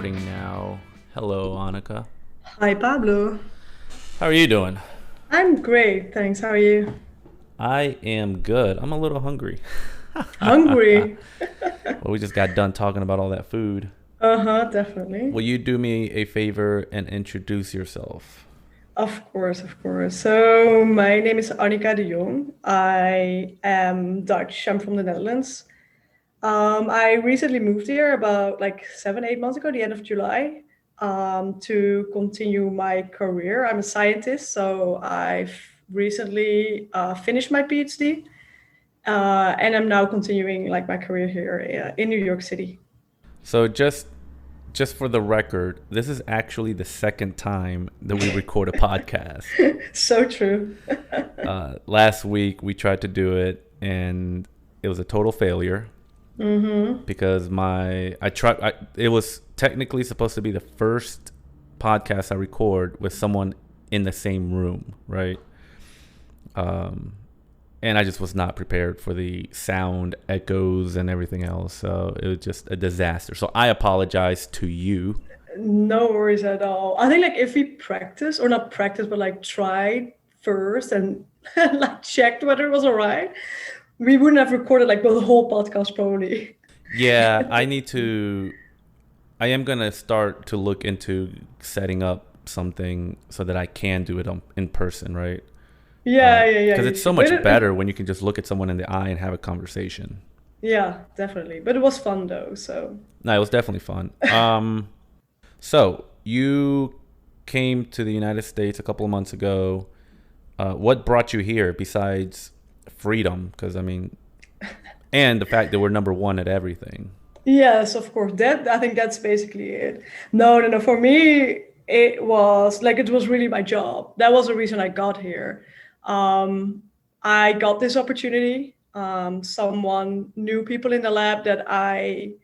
recording now. Hello, Annika. Hi, Pablo. How are you doing? I'm great, thanks. How are you? I am good. I'm a little hungry. Hungry? Well, we just got done talking about all that food. Uh-huh, definitely. Will you do me a favor and introduce yourself? Of course, of course. So, my name is Annika de Jong. I am Dutch. I'm from the Netherlands. I recently moved here about like 7, 8 months ago, the end of July, to continue my career. I'm a scientist, so I've recently finished my PhD, and I'm now continuing like my career here in New York City. So just for the record, this is actually the second time that we record a podcast. So true. Last week we tried to do it and it was a total failure Mm-hmm. because it was technically supposed to be the first podcast I record with someone in the same room, right? Um, and I just was not prepared for the sound echoes and everything else. So it was just a disaster. So I apologize to you. No worries at all. I think like if we practice or not practice, but like tried first and like checked whether it was all right, we wouldn't have recorded like the whole podcast probably. Yeah, I am going to start to look into setting up something so that I can do it in person, right? Yeah, yeah, yeah, Because you it's so should. But much better when you can just look at someone in the eye and have a conversation. yeah, definitely. But it was fun though. So No, it was definitely fun. So you came to the United States a couple of months ago. What brought you here besides freedom? Because I mean, and the fact that we're number one at everything. yes, of course. That I think that's basically it. No, no, no. For me, it was really my job. That was the reason I got here. Um, I got this opportunity. Someone knew people in the lab that I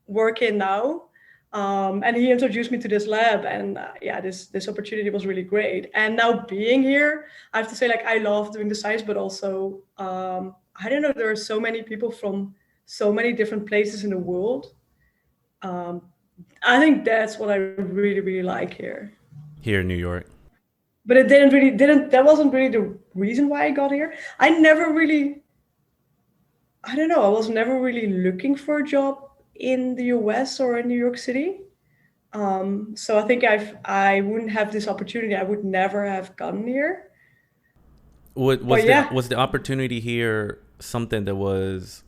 work in now, and he introduced me to this lab. And yeah, this opportunity was really great. And now being here, I have to say, like I love doing the science, but also I don't know. There are so many people from so many different places in the world. Um, I think that's what I really, really like here. Here in New York. But it didn't that wasn't really the reason why I got here. I never really I don't know, I was never really looking for a job in the US or in New York City. So I think I wouldn't have this opportunity. I would never have gotten here. What But yeah, was the opportunity here something that was,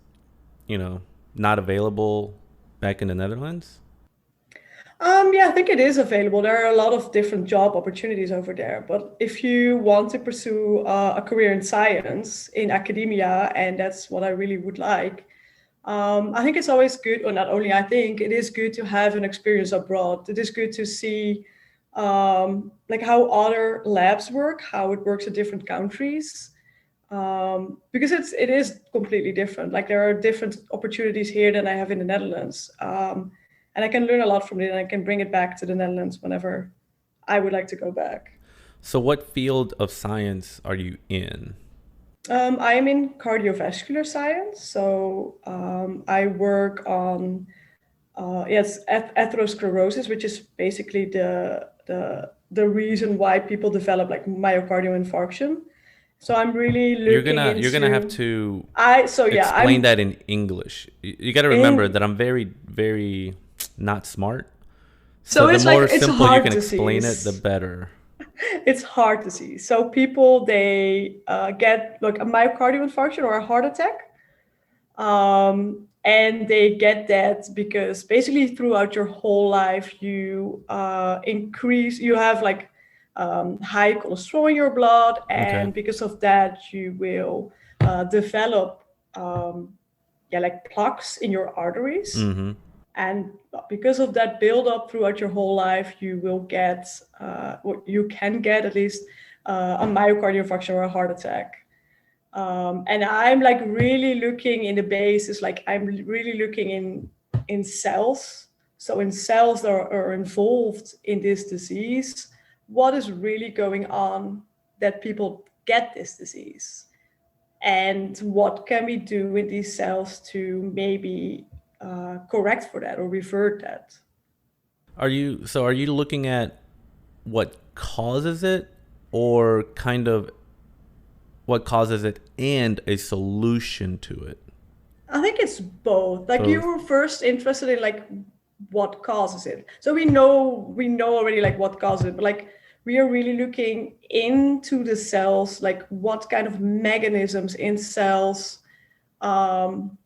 not available back in the Netherlands? yeah, I think it is available. There are a lot of different job opportunities over there. But if you want to pursue a career in science, in academia, and that's what I really would like, I think it's always good, or not only I think, it is good to have an experience abroad. It is good to see like how other labs work, how it works in different countries. Because it is completely different. Like there are different opportunities here than I have in the Netherlands, and I can learn a lot from it, and I can bring it back to the Netherlands whenever I would like to go back. So what field of science are you in? I am in cardiovascular science, so I work on yes atherosclerosis, which is basically the reason why people develop like myocardial infarction. So I'm really looking You're gonna have into to I so yeah explain I'm that in English. You got to remember in that I'm very not smart. So so the it's like more it's a simple you heart can explain it, the disease. better. It's hard to see. So people they get like a myocardial infarction or a heart attack, and they get that because basically throughout your whole life you you have like high cholesterol in your blood, Okay. and because of that you will develop yeah like plaques in your arteries, Mm-hmm. and because of that buildup throughout your whole life you will get what you can get at least a myocardial infarction or a heart attack. And I'm like really looking in the basis, like I'm really looking in cells. So in cells that are involved in this disease, what is really going on that people get this disease? And what can we do with these cells to maybe correct for that or revert that? Are you looking at what causes it, or kind of what causes it and a solution to it? I think it's both. Like you Both. were first interested in like what causes it. So we know already like what causes it, but like we are really looking into the cells, like what kind of mechanisms in cells um,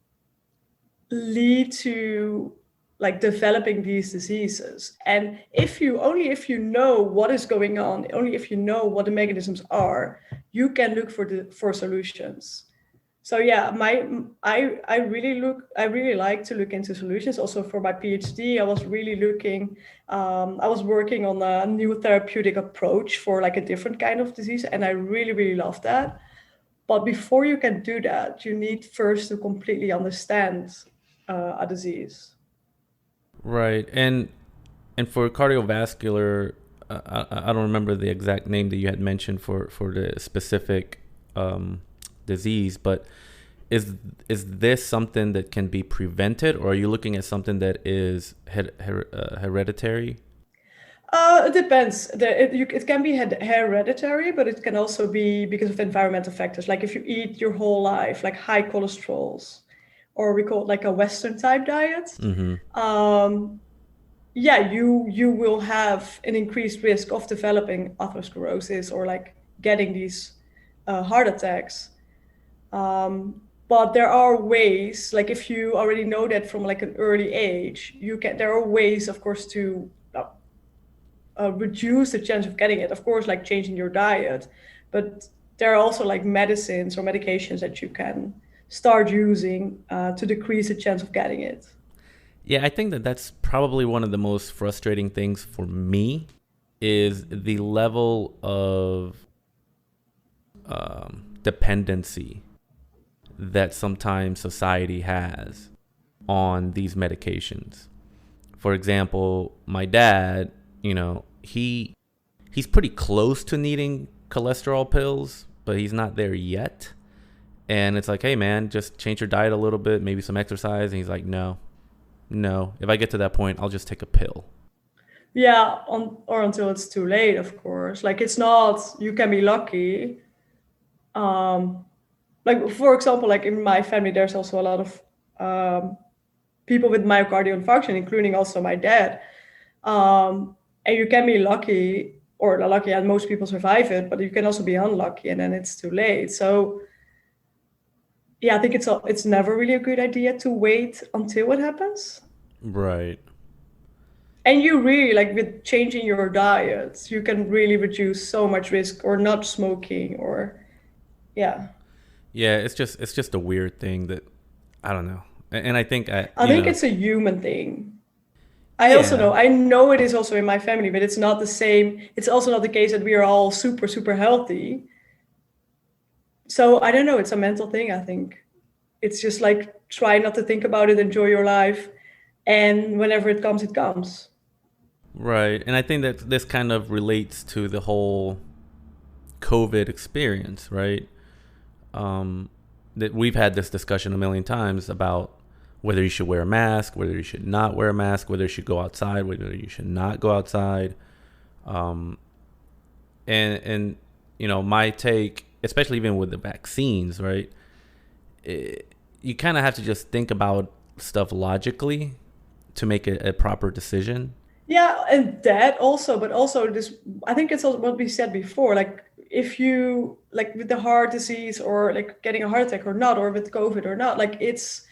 lead to like developing these diseases. And if you know what is going on, only if you know what the mechanisms are, you can look for solutions. So yeah, I really like to look into solutions. Also for my PhD, I was working on a new therapeutic approach for like a different kind of disease, and I really love that. But before you can do that, you need first to completely understand a disease. Right. And for cardiovascular, I don't remember the exact name that you had mentioned for the specific disease, but is this something that can be prevented, or are you looking at something that is hereditary? It depends. It can be hereditary, but it can also be because of environmental factors. Like if you eat your whole life, like high cholesterols, or we call it like a Western type diet, Mm-hmm. um, yeah, you will have an increased risk of developing atherosclerosis or like getting these heart attacks. But there are ways, like if you already know that from like an early age, you can. There are ways, of course, to reduce the chance of getting it. Of course, like changing your diet, but there are also like medicines or medications that you can start using to decrease the chance of getting it. Yeah, I think that that's probably one of the most frustrating things for me is the level of dependency that sometimes society has on these medications. For example, my dad, he's pretty close to needing cholesterol pills, but he's not there yet. And it's like, hey man, just change your diet a little bit, maybe some exercise. And he's like, no, no. If I get to that point, I'll just take a pill. Yeah, or until it's too late, of course. Like it's not, you can be lucky. Um, like for example, like in my family, there's also a lot of um, people with myocardial infarction, including also my dad. And you can be lucky, or not lucky, and most people survive it, but you can also be unlucky, and then it's too late. So yeah, I think it's never really a good idea to wait until it happens. Right. And you really like with changing your diet, you can really reduce so much risk, or not smoking, or yeah. Yeah, it's just a weird thing that I don't know. And I think I think it's a human thing. yeah. I know it is also in my family, but it's not the same. It's also not the case that we are all super healthy. So I don't know, it's a mental thing, I think. It's just like try not to think about it, enjoy your life, and whenever it comes, it comes. Right. And I think that this kind of relates to the whole COVID experience, right? Um, that we've had this discussion a million times about whether you should wear a mask, whether you should not wear a mask, whether you should go outside, whether you should not go outside. Um, and my take, especially even with the vaccines, right? You kind of have to just think about stuff logically to make a proper decision. Yeah, and that also, but also this, I think it's also what we said before. Like, if you, like, with the heart disease or like getting a heart attack or not, or with COVID or not, like, it's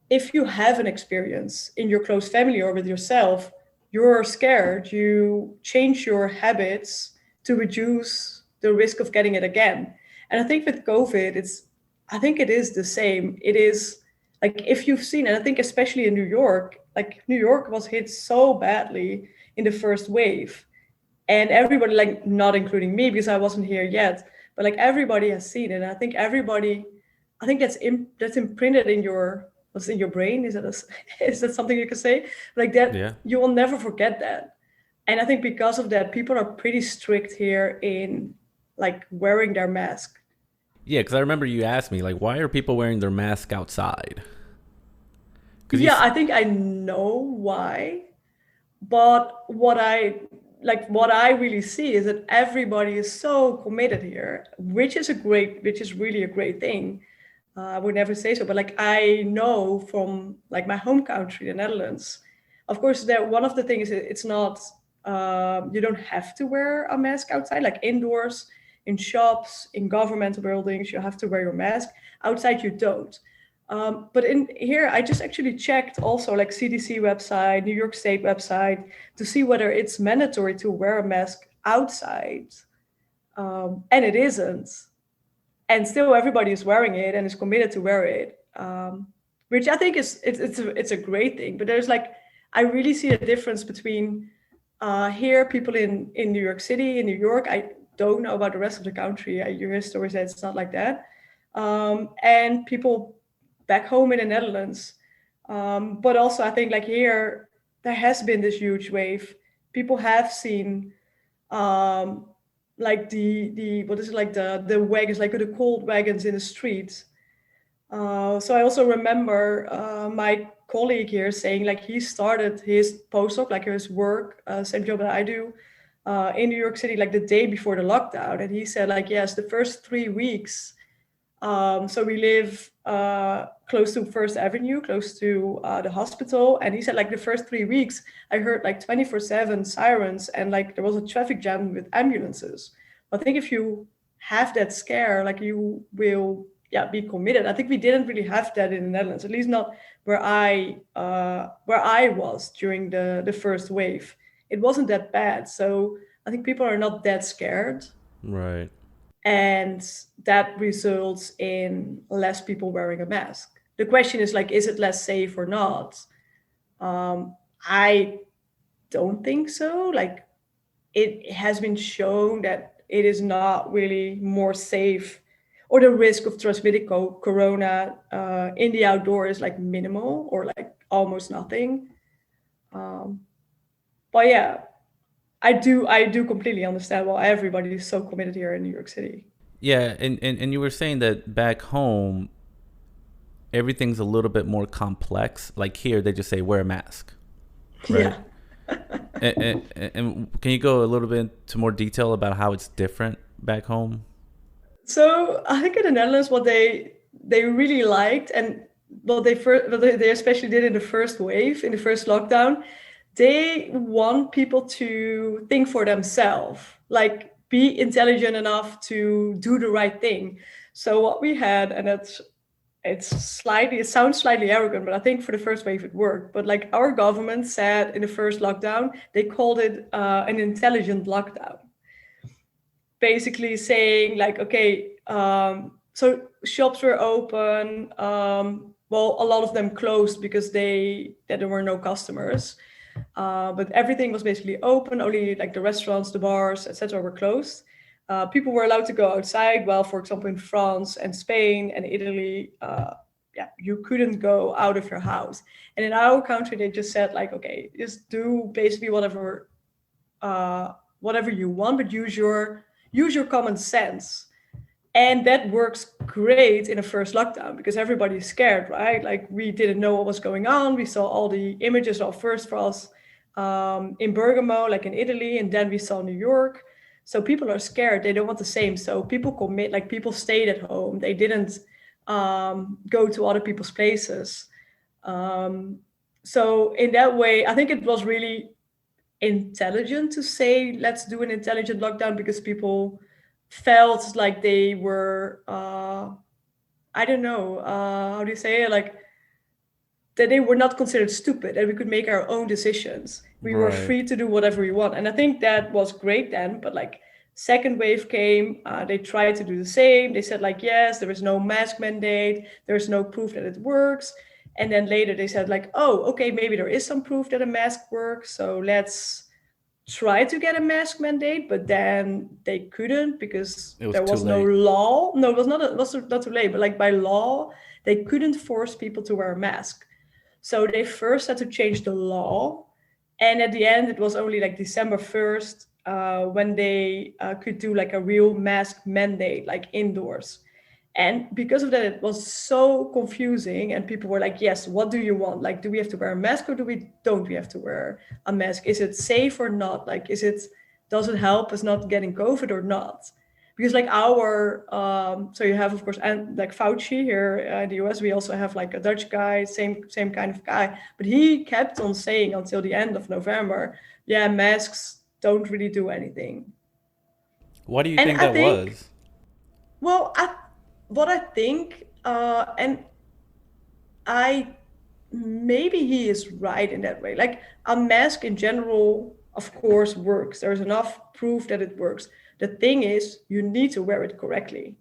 if you have an experience in your close family or with yourself, you're scared, you change your habits to reduce the risk of getting it again. And I think with COVID, I think it is the same. It is like if you've seen, and I think especially in New York, like New York was hit so badly in the first wave. And everybody, like, not including me because I wasn't here yet, but like everybody has seen it. And I think that's imprinted in your what's in your brain. Is that something you can say like that? Yeah. You will never forget that. And I think because of that, people are pretty strict here in like wearing their mask. Yeah, because I remember you asked me, like, why are people wearing their mask outside? Because Yeah, I think I know why, But what I really see is that everybody is so committed here, which is really a great thing. I would never say so, but like I know from like my home country, the Netherlands. Of course, there one of the things it's not you don't have to wear a mask outside, like indoors, in shops, in government buildings, you have to wear your mask. Outside, you don't. But in here, I just actually checked also like CDC website, New York State website, to see whether it's mandatory to wear a mask outside, and it isn't. And still, everybody is wearing it and is committed to wear it, which I think is it's a great thing. But there's like I really see a difference between here people in New York City, in New York. I don't know about the rest of the country. I hear stories that it's not like that, and people back home in the Netherlands. But also, I think like here, there has been this huge wave. People have seen um, like the what is it like the wagons, like the cold wagons in the streets. So I also remember my colleague here saying like he started his postdoc, like his work, same job that I do, in New York City, like the day before the lockdown, and he said like yes, the first 3 weeks. So we live close to First Avenue, close to the hospital. And he said, like, the first 3 weeks, I heard like 24/7 sirens and like there was a traffic jam with ambulances. I think if you have that scare, like you will, yeah, be committed. I think we didn't really have that in the Netherlands, at least not where I was during the first wave. It wasn't that bad. So I think people are not that scared, Right. and that results in less people wearing a mask. The question is like, is it less safe or not? I don't think so. Like, it has been shown that it is not really more safe, or the risk of transmitting corona in the outdoor is like minimal or like almost nothing. Um, but yeah, I do completely understand why everybody is so committed here in New York City. Yeah, and you were saying that back home everything's a little bit more complex. Like here, they just say wear a mask, right? Yeah. And can you go a little bit into more detail about how it's different back home? So I think in the Netherlands, what they really liked, and what they especially did in the first wave, in the first lockdown, they want people to think for themselves, like be intelligent enough to do the right thing. So what we had, and it sounds slightly arrogant, but I think for the first wave it worked. But like our government said in the first lockdown, they called it an intelligent lockdown, basically saying like, okay, so shops were open. Well, a lot of them closed because that there were no customers. But everything was basically open. Only like the restaurants, the bars, etc., were closed. People were allowed to go outside. Well, for example, in France and Spain and Italy, yeah, you couldn't go out of your house. And in our country, they just said like, okay, just do basically uh, whatever you want, but use your common sense. And that works great in a first lockdown because everybody's scared, right? Like we didn't know what was going on. We saw all the images of first for us in Bergamo, like in Italy, and then we saw New York. So people are scared. They don't want the same. So people commit, like people stayed at home. They didn't go to other people's places. Um, so in that way, I think it was really intelligent to say let's do an intelligent lockdown because people felt like they were I don't know how do you say it, like that they were not considered stupid and we could make our own decisions. We were Right. free to do whatever we want, and I think that was great then. But like second wave came, they tried to do the same. They said like, yes, there is no mask mandate, there's no proof that it works. And then later they said like, oh, okay, maybe there is some proof that a mask works, so let's try to get a mask mandate. But then they couldn't because It was there too was no late. law. No, it was not too late, but like by law, they couldn't force people to wear a mask. So they first had to change the law. And at the end, it was only like December 1st when they could do like a real mask mandate, like indoors. And because of that, it was so confusing. And people were like, yes, what do you want? Like, do we have to wear a mask or don't we have to wear a mask? Is it safe or not? Like, does it help us not getting COVID or not? Because like so you have, of course, and like Fauci here in the US, we also have like a Dutch guy, same kind of guy. But he kept on saying until the end of November, yeah, masks don't really do anything. Why do you And think I that think, was? well, what I think, and I maybe he is right in that way. Like a mask in general, of course, works. There's enough proof that it works. The thing is, you need to wear it correctly.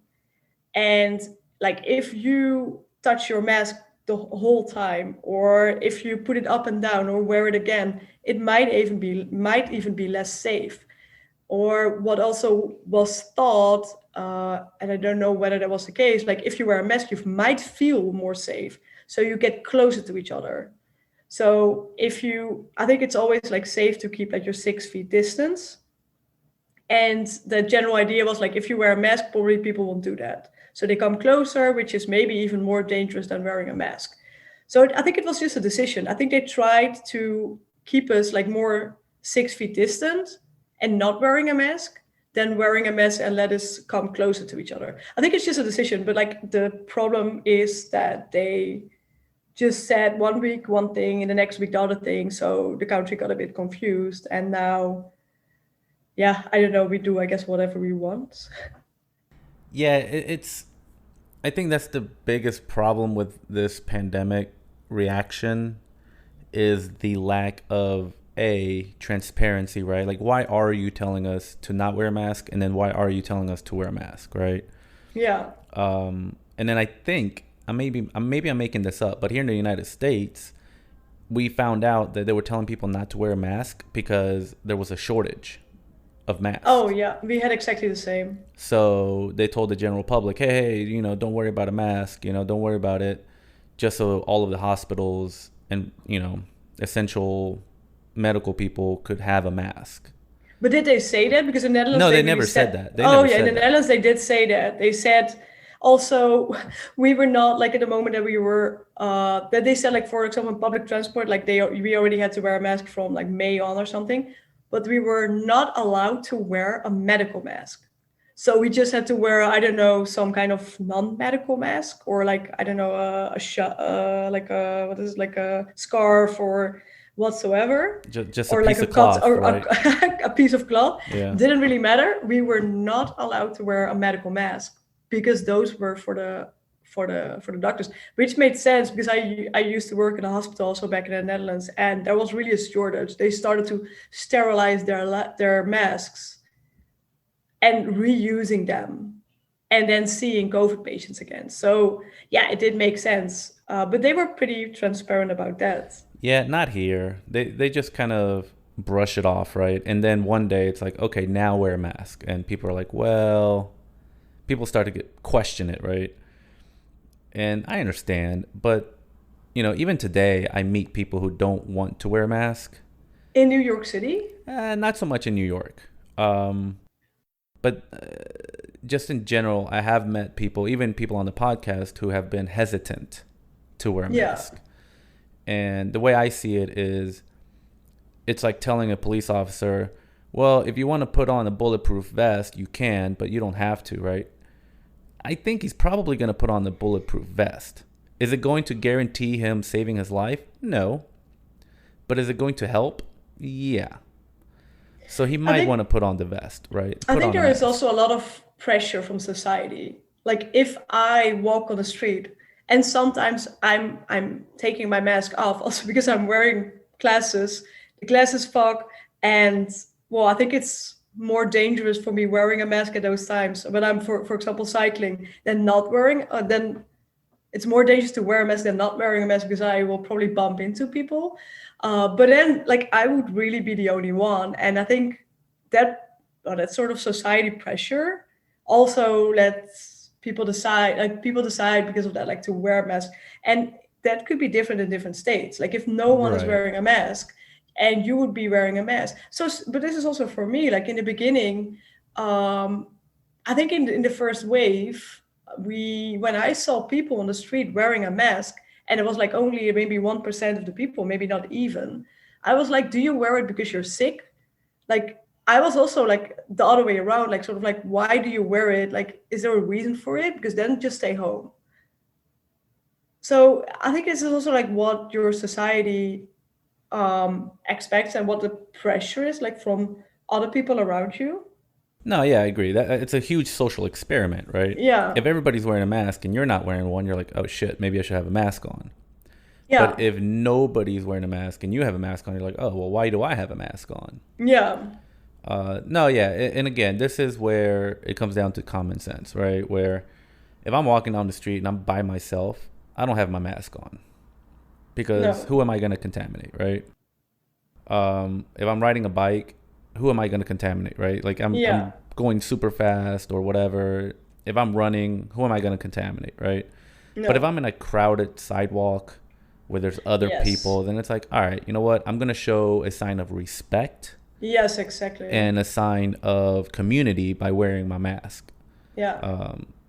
And like if you touch your mask the whole time, or if you put it up and down or wear it again, it might even be less safe. Or what also was thought, and I don't know whether that was the case, like if you wear a mask, you might feel more safe. So you get closer to each other. So I think it's always like safe to keep like your 6 feet distance. And the general idea was like, if you wear a mask, probably people won't do that. So they come closer, which is maybe even more dangerous than wearing a mask. So I think it was just a decision. I think they tried to keep us like more 6 feet distant and not wearing a mask than wearing a mask and let us come closer to each other. I think it's just a decision, but like the problem is that they just said one week one thing and the next week the other thing. So the country got a bit confused. And now, yeah, I don't know, we do, I guess, whatever we want. Yeah, it's. I think that's the biggest problem with this pandemic reaction is the lack of transparency, right? Like, why are you telling us to not wear a mask, and then why are you telling us to wear a mask, right? Yeah. And then I think maybe I'm making this up, but here in the United States, we found out that they were telling people not to wear a mask because there was a shortage of Oh, masks. yeah. We had exactly the same. So they told the general public, hey, don't worry about a mask, don't worry about it, just so all of the hospitals and, essential medical people could have a mask. But did they say that? Because in the Netherlands, No, they they really never said said, that. They oh, never yeah, in the said that. Netherlands, they did say that. They said also, we were not like at the moment that we were, that they said, like, for example, in public transport, like we already had to wear a mask from like May on or something, but we were not allowed to wear a medical mask. So we just had to wear, I don't know, some kind of non-medical mask or like, I don't know, like a, what is it, like a scarf or whatsoever, Just a or like piece a of cut cloth, or right? a piece of cloth. Yeah. Didn't really matter. We were not allowed to wear a medical mask because those were for the doctors, which made sense because I used to work in a hospital also back in the Netherlands, and there was really a shortage. They started to sterilize their masks and reusing them, and then seeing COVID patients again. So yeah, it did make sense, but they were pretty transparent about that. Yeah, not here. They just kind of brush it off, right? And then one day it's like, okay, now wear a mask. And people are like, well, people start to question it, right? And I understand, but even today I meet people who don't want to wear a mask. In New York City. Not so much in New York. But just in general, I have met people, even people on the podcast, who have been hesitant to wear a Yeah. mask. And the way I see it is, it's like telling a police officer, well, if you want to put on a bulletproof vest, you can, but you don't have to, right? I think he's probably going to put on the bulletproof vest. Is it going to guarantee him saving his life? No. But is it going to help? Yeah. So he I might think want to put on the vest, right? I Put think on a there is mask. also a lot of pressure from society. Like if I walk on the street and sometimes I'm taking my mask off also because I'm wearing glasses, the glasses fog, and well, I think it's more dangerous for me wearing a mask at those times when I'm for example cycling than not wearing then it's more dangerous to wear a mask than not wearing a mask because I will probably bump into people. But then, like, I would really be the only one, and I think that sort of society pressure also lets people decide because of that, like to wear a mask, and that could be different in different states. Like, if no one is Right. wearing a mask, and you would be wearing a mask. So, but this is also for me, like in the beginning. I think in the first wave, when I saw people on the street wearing a mask, and it was like only maybe 1% of the people, maybe not even, I was like, do you wear it because you're sick? Like, I was also like the other way around, like sort of like, why do you wear it? Like, is there a reason for it? Because then just stay home. So I think this is also like what your society expects and what the pressure is like from other people around you. No, yeah, I agree. That it's a huge social experiment, right? Yeah, If everybody's wearing a mask and you're not wearing one, you're like, oh shit, maybe I should have a mask on. But yeah, if nobody's wearing a mask and you have a mask on, you're like, oh well, why do I have a mask on? yeah, No, yeah, and again, this is where it comes down to common sense, right? Where if I'm walking down the street and I'm by myself, I don't have my mask on because no, who am I going to contaminate, right? If I'm riding a bike, who am I going to contaminate, right? Like I'm yeah, going super fast or whatever. If I'm running, who am I going to contaminate, right? But if no, I'm in a crowded sidewalk where there's other yes, people, then it's like, all right, you know what? I'm going to show a sign of respect yes, exactly. and a sign of community by wearing my mask. Yeah.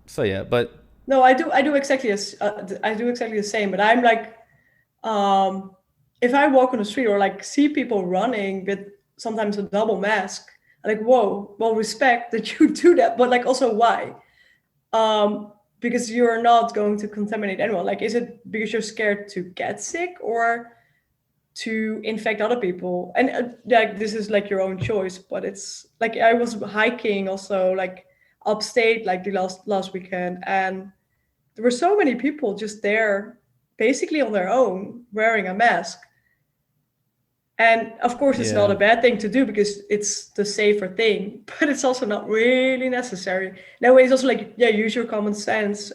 So yeah, but No, I do exactly as I do exactly the same. But I'm like, um, if I walk on the street or like see people running with sometimes a double mask, I'm like, whoa, well, respect that you do that, but like also why? Because you're not going to contaminate anyone. Like, is it because you're scared to get sick or to infect other people? And like, this is like your own choice. But it's like I was hiking also like upstate like the last weekend, and there were so many people just there, basically on their own, wearing a mask. And of course, it's not a yeah, bad thing to do because it's the safer thing, but it's also not really necessary. That way, it's also like, yeah, use your common sense.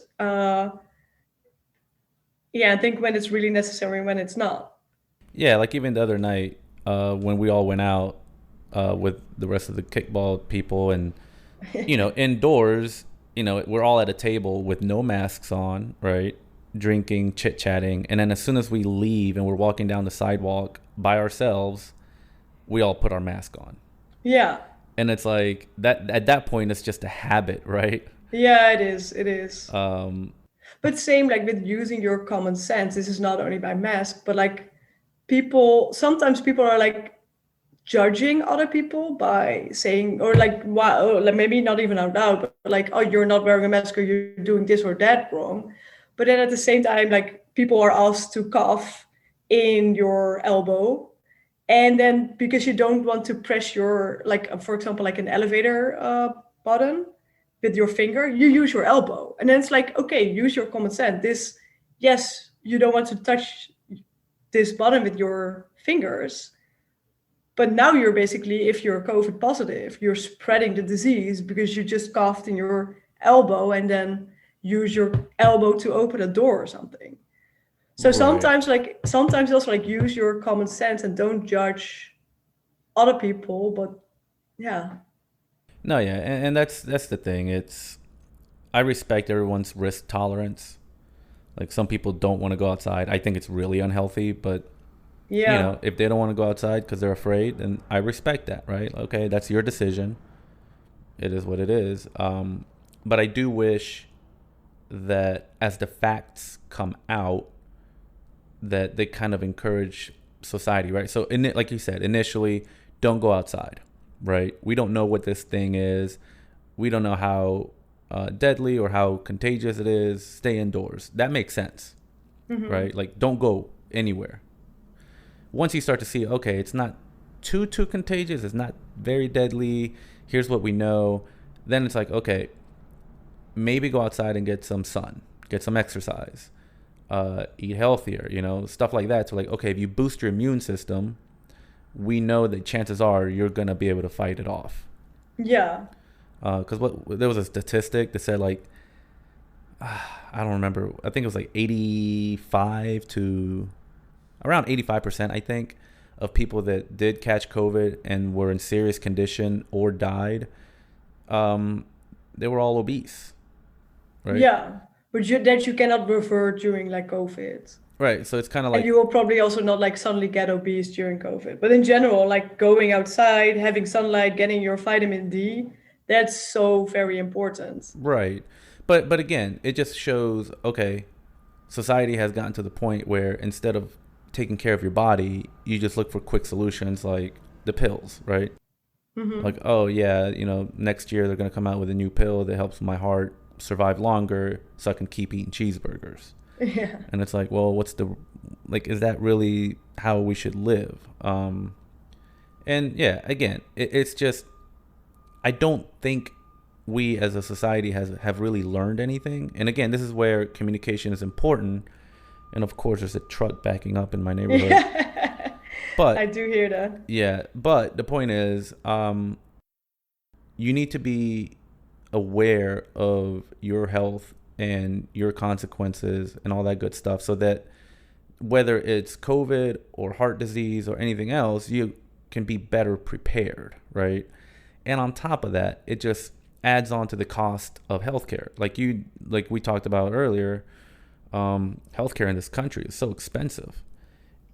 Yeah, and think when it's really necessary and when it's not. yeah, like even the other night, when we all went out with the rest of the kickball people, and indoors, we're all at a table with no masks on, right? Drinking, chit chatting, and then as soon as we leave and we're walking down the sidewalk by ourselves, we all put our mask on, Yeah, and it's like that. At that point, it's just a habit, right? yeah, it is. It is. Um, But same like with using your common sense. This is not only by mask, but like people. Sometimes people are like judging other people by saying or like wow, like maybe not even out loud, but like, oh, you're not wearing a mask or you're doing this or that wrong. But then at the same time, like people are asked to cough in your elbow, and then because you don't want to press your like for example like an elevator button with your finger, you use your elbow, and then it's like, okay, use your common sense. This, yes, you don't want to touch this button with your fingers, but now you're basically, if you're COVID positive, you're spreading the disease because you just coughed in your elbow and then use your elbow to open a door or something. So right. sometimes also like use your common sense and don't judge other people. But yeah, No, yeah, and that's the thing. It's I respect everyone's risk tolerance. Like some people don't want to go outside. I think it's really unhealthy, but yeah, if they don't want to go outside because they're afraid, then I respect that, right? Okay, that's your decision. It is what it is. But I do wish that as the facts come out, that they kind of encourage society, right? So, like you said, initially, don't go outside, right? We don't know what this thing is. We don't know how deadly or how contagious it is. Stay indoors. That makes sense, right? Like, don't go anywhere. Once you start to see, okay, it's not too contagious. It's not very deadly. Here's what we know. Then it's like, okay, maybe go outside and get some sun, get some exercise, eat healthier, stuff like that. So like, okay, if you boost your immune system, we know that chances are you're gonna be able to fight it off. yeah, Because what there was a statistic that said like I don't remember. I think it was like 85 to around 85%. I think of people that did catch COVID and were in serious condition or died. Um, they were all obese, right? yeah. But that you cannot revert during like COVID. Right. So it's kind of And like you will probably also not like suddenly get obese during COVID. But in general, like going outside, having sunlight, getting your vitamin D, that's so very important. right. But again, it just shows, okay, society has gotten to the point where instead of taking care of your body, you just look for quick solutions like the pills, right? Like, oh yeah, next year they're gonna come out with a new pill that helps my heart survive longer, so I can keep eating cheeseburgers. Yeah. And it's like, well, is that really how we should live? And yeah, again, it's just, I don't think we as a society have really learned anything. And again, this is where communication is important. And of course, there's a truck backing up in my neighborhood. Yeah. I But do hear that. yeah, but the point is, you need to be aware of your health and your consequences and all that good stuff, so that whether it's COVID or heart disease or anything else, you can be better prepared, right? And on top of that, it just adds on to the cost of healthcare. Like we talked about earlier, healthcare in this country is so expensive,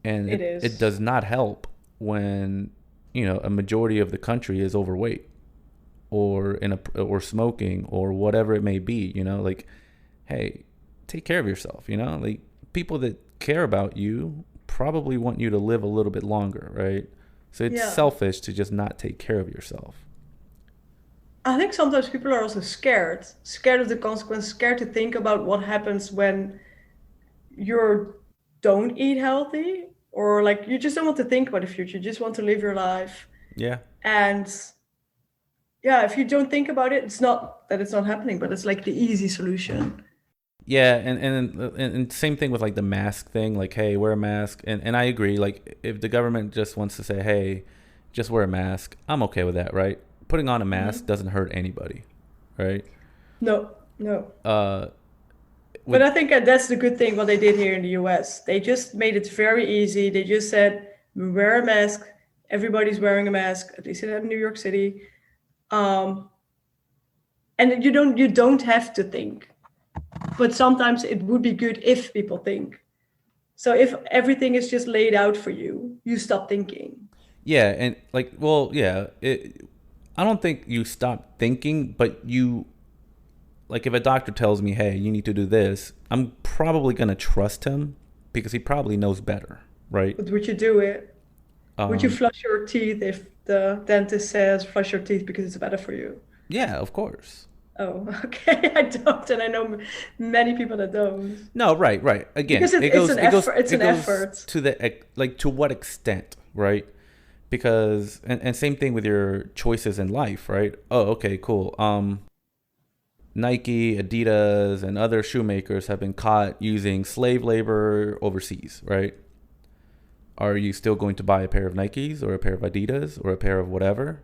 and It it is. does not help when a majority of the country is overweight or smoking or whatever it may be. Like, hey, take care of yourself. Like, people that care about you probably want you to live a little bit longer, right? So it's Yeah. selfish to just not take care of yourself. I think sometimes people are also scared of the consequence, scared to think about what happens when you don't eat healthy, or like you just don't want to think about the future. You just want to live your life. Yeah. And yeah, if you don't think about it, it's not that it's not happening, but it's like the easy solution. Yeah, and same thing with like the mask thing, like, hey, wear a mask. And I agree, like, if the government just wants to say, hey, just wear a mask, I'm okay with that, right? Putting on a mask doesn't hurt anybody, right? No, no. Uh But with I think that's the good thing what they did here in the US. They just made it very easy. They just said, wear a mask. Everybody's wearing a mask, at least in New York City. Um, and you don't have to think. But sometimes it would be good if people think. So if everything is just laid out for you, you stop thinking. Yeah, and like, well, yeah, I don't think you stop thinking, but you, like, if a doctor tells me, hey, you need to do this, I'm probably going to trust him because he probably knows better, right? But would you do it? Would you Um, flush your teeth if the dentist says flush your teeth because it's better for you? yeah, of course. Oh, okay. I don't, and I know many people that don't. No, right, right. Again, Because it's an effort. It's it an goes effort. to like, to what extent, right? Because, and same thing with your choices in life, right? Oh, okay, cool. Nike, Adidas, and other shoemakers have been caught using slave labor overseas, right? Are you still going to buy a pair of Nikes or a pair of Adidas or a pair of whatever?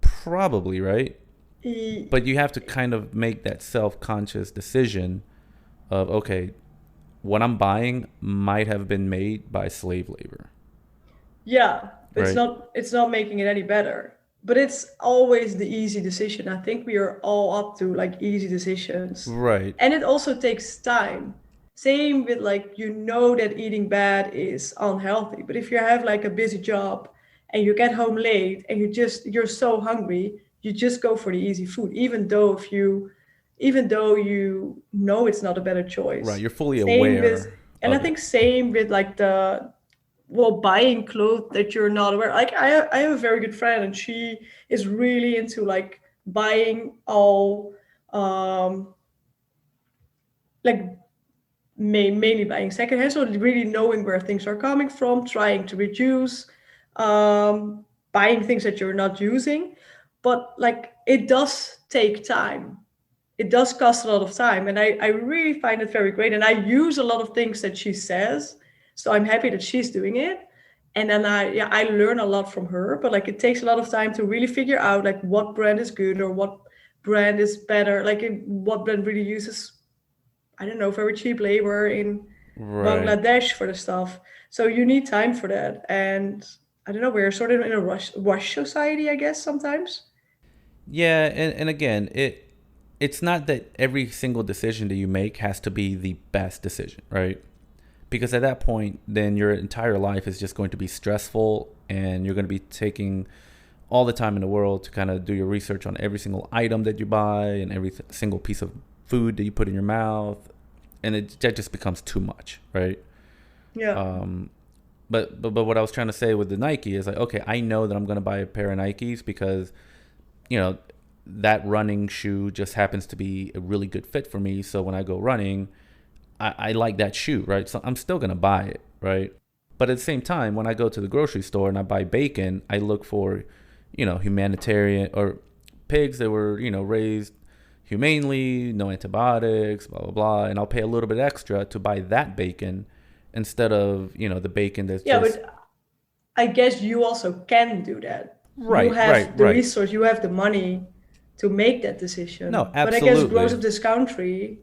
Probably, right? E- But you have to kind of make that self-conscious decision of, okay, what I'm buying might have been made by slave labor, Yeah, it's right? not making it any better. But it's always the easy decision. I think we are all up to like easy decisions. Right, And it also takes time. Same with like that eating bad is unhealthy. But if you have like a busy job and you get home late and you're so hungry, you just go for the easy food, even though you know it's not a better right. choice. You're fully Same with aware and I of it. think same with like the well, buying clothes that you're not aware. Like I have a very good friend, and she is really into like buying all, um, like mainly buying secondhand. So really knowing where things are coming from, trying to reduce, um, buying things that you're not using. But like it does take time. It does cost a lot of time, and I really find it very great, and I use a lot of things that she says, so I'm happy that she's doing it. And then I learn a lot from her, but like it takes a lot of time to really figure out like what brand is good or what brand is better, like what brand really uses, I don't know, very cheap labor in Right. Bangladesh for the stuff. So you need time for that. And I don't know, we're sort of in a rush society, I guess, sometimes. Yeah, and again, it's not that every single decision that you make has to be the best decision, right? Because at that point, then your entire life is just going to be stressful, and you're going to be taking all the time in the world to kind of do your research on every single item that you buy and every single piece of food that you put in your mouth, and that just becomes too much, right? Yeah. But what I was trying to say with the Nike is like, okay, I know that I'm gonna buy a pair of Nikes because you know that running shoe just happens to be a really good fit for me. So when I go running, I like that shoe, right? So I'm still gonna buy it, right? But at the same time, when I go to the grocery store and I buy bacon, I look for, humanitarian or pigs that were, raised humanely, no antibiotics, blah blah blah, and I'll pay a little bit extra to buy that bacon instead of, the bacon that's Yeah, just but I guess you also can do that. You right, right, have the right. resource, you have the money to make that No, decision. But I guess growers absolutely. of this country,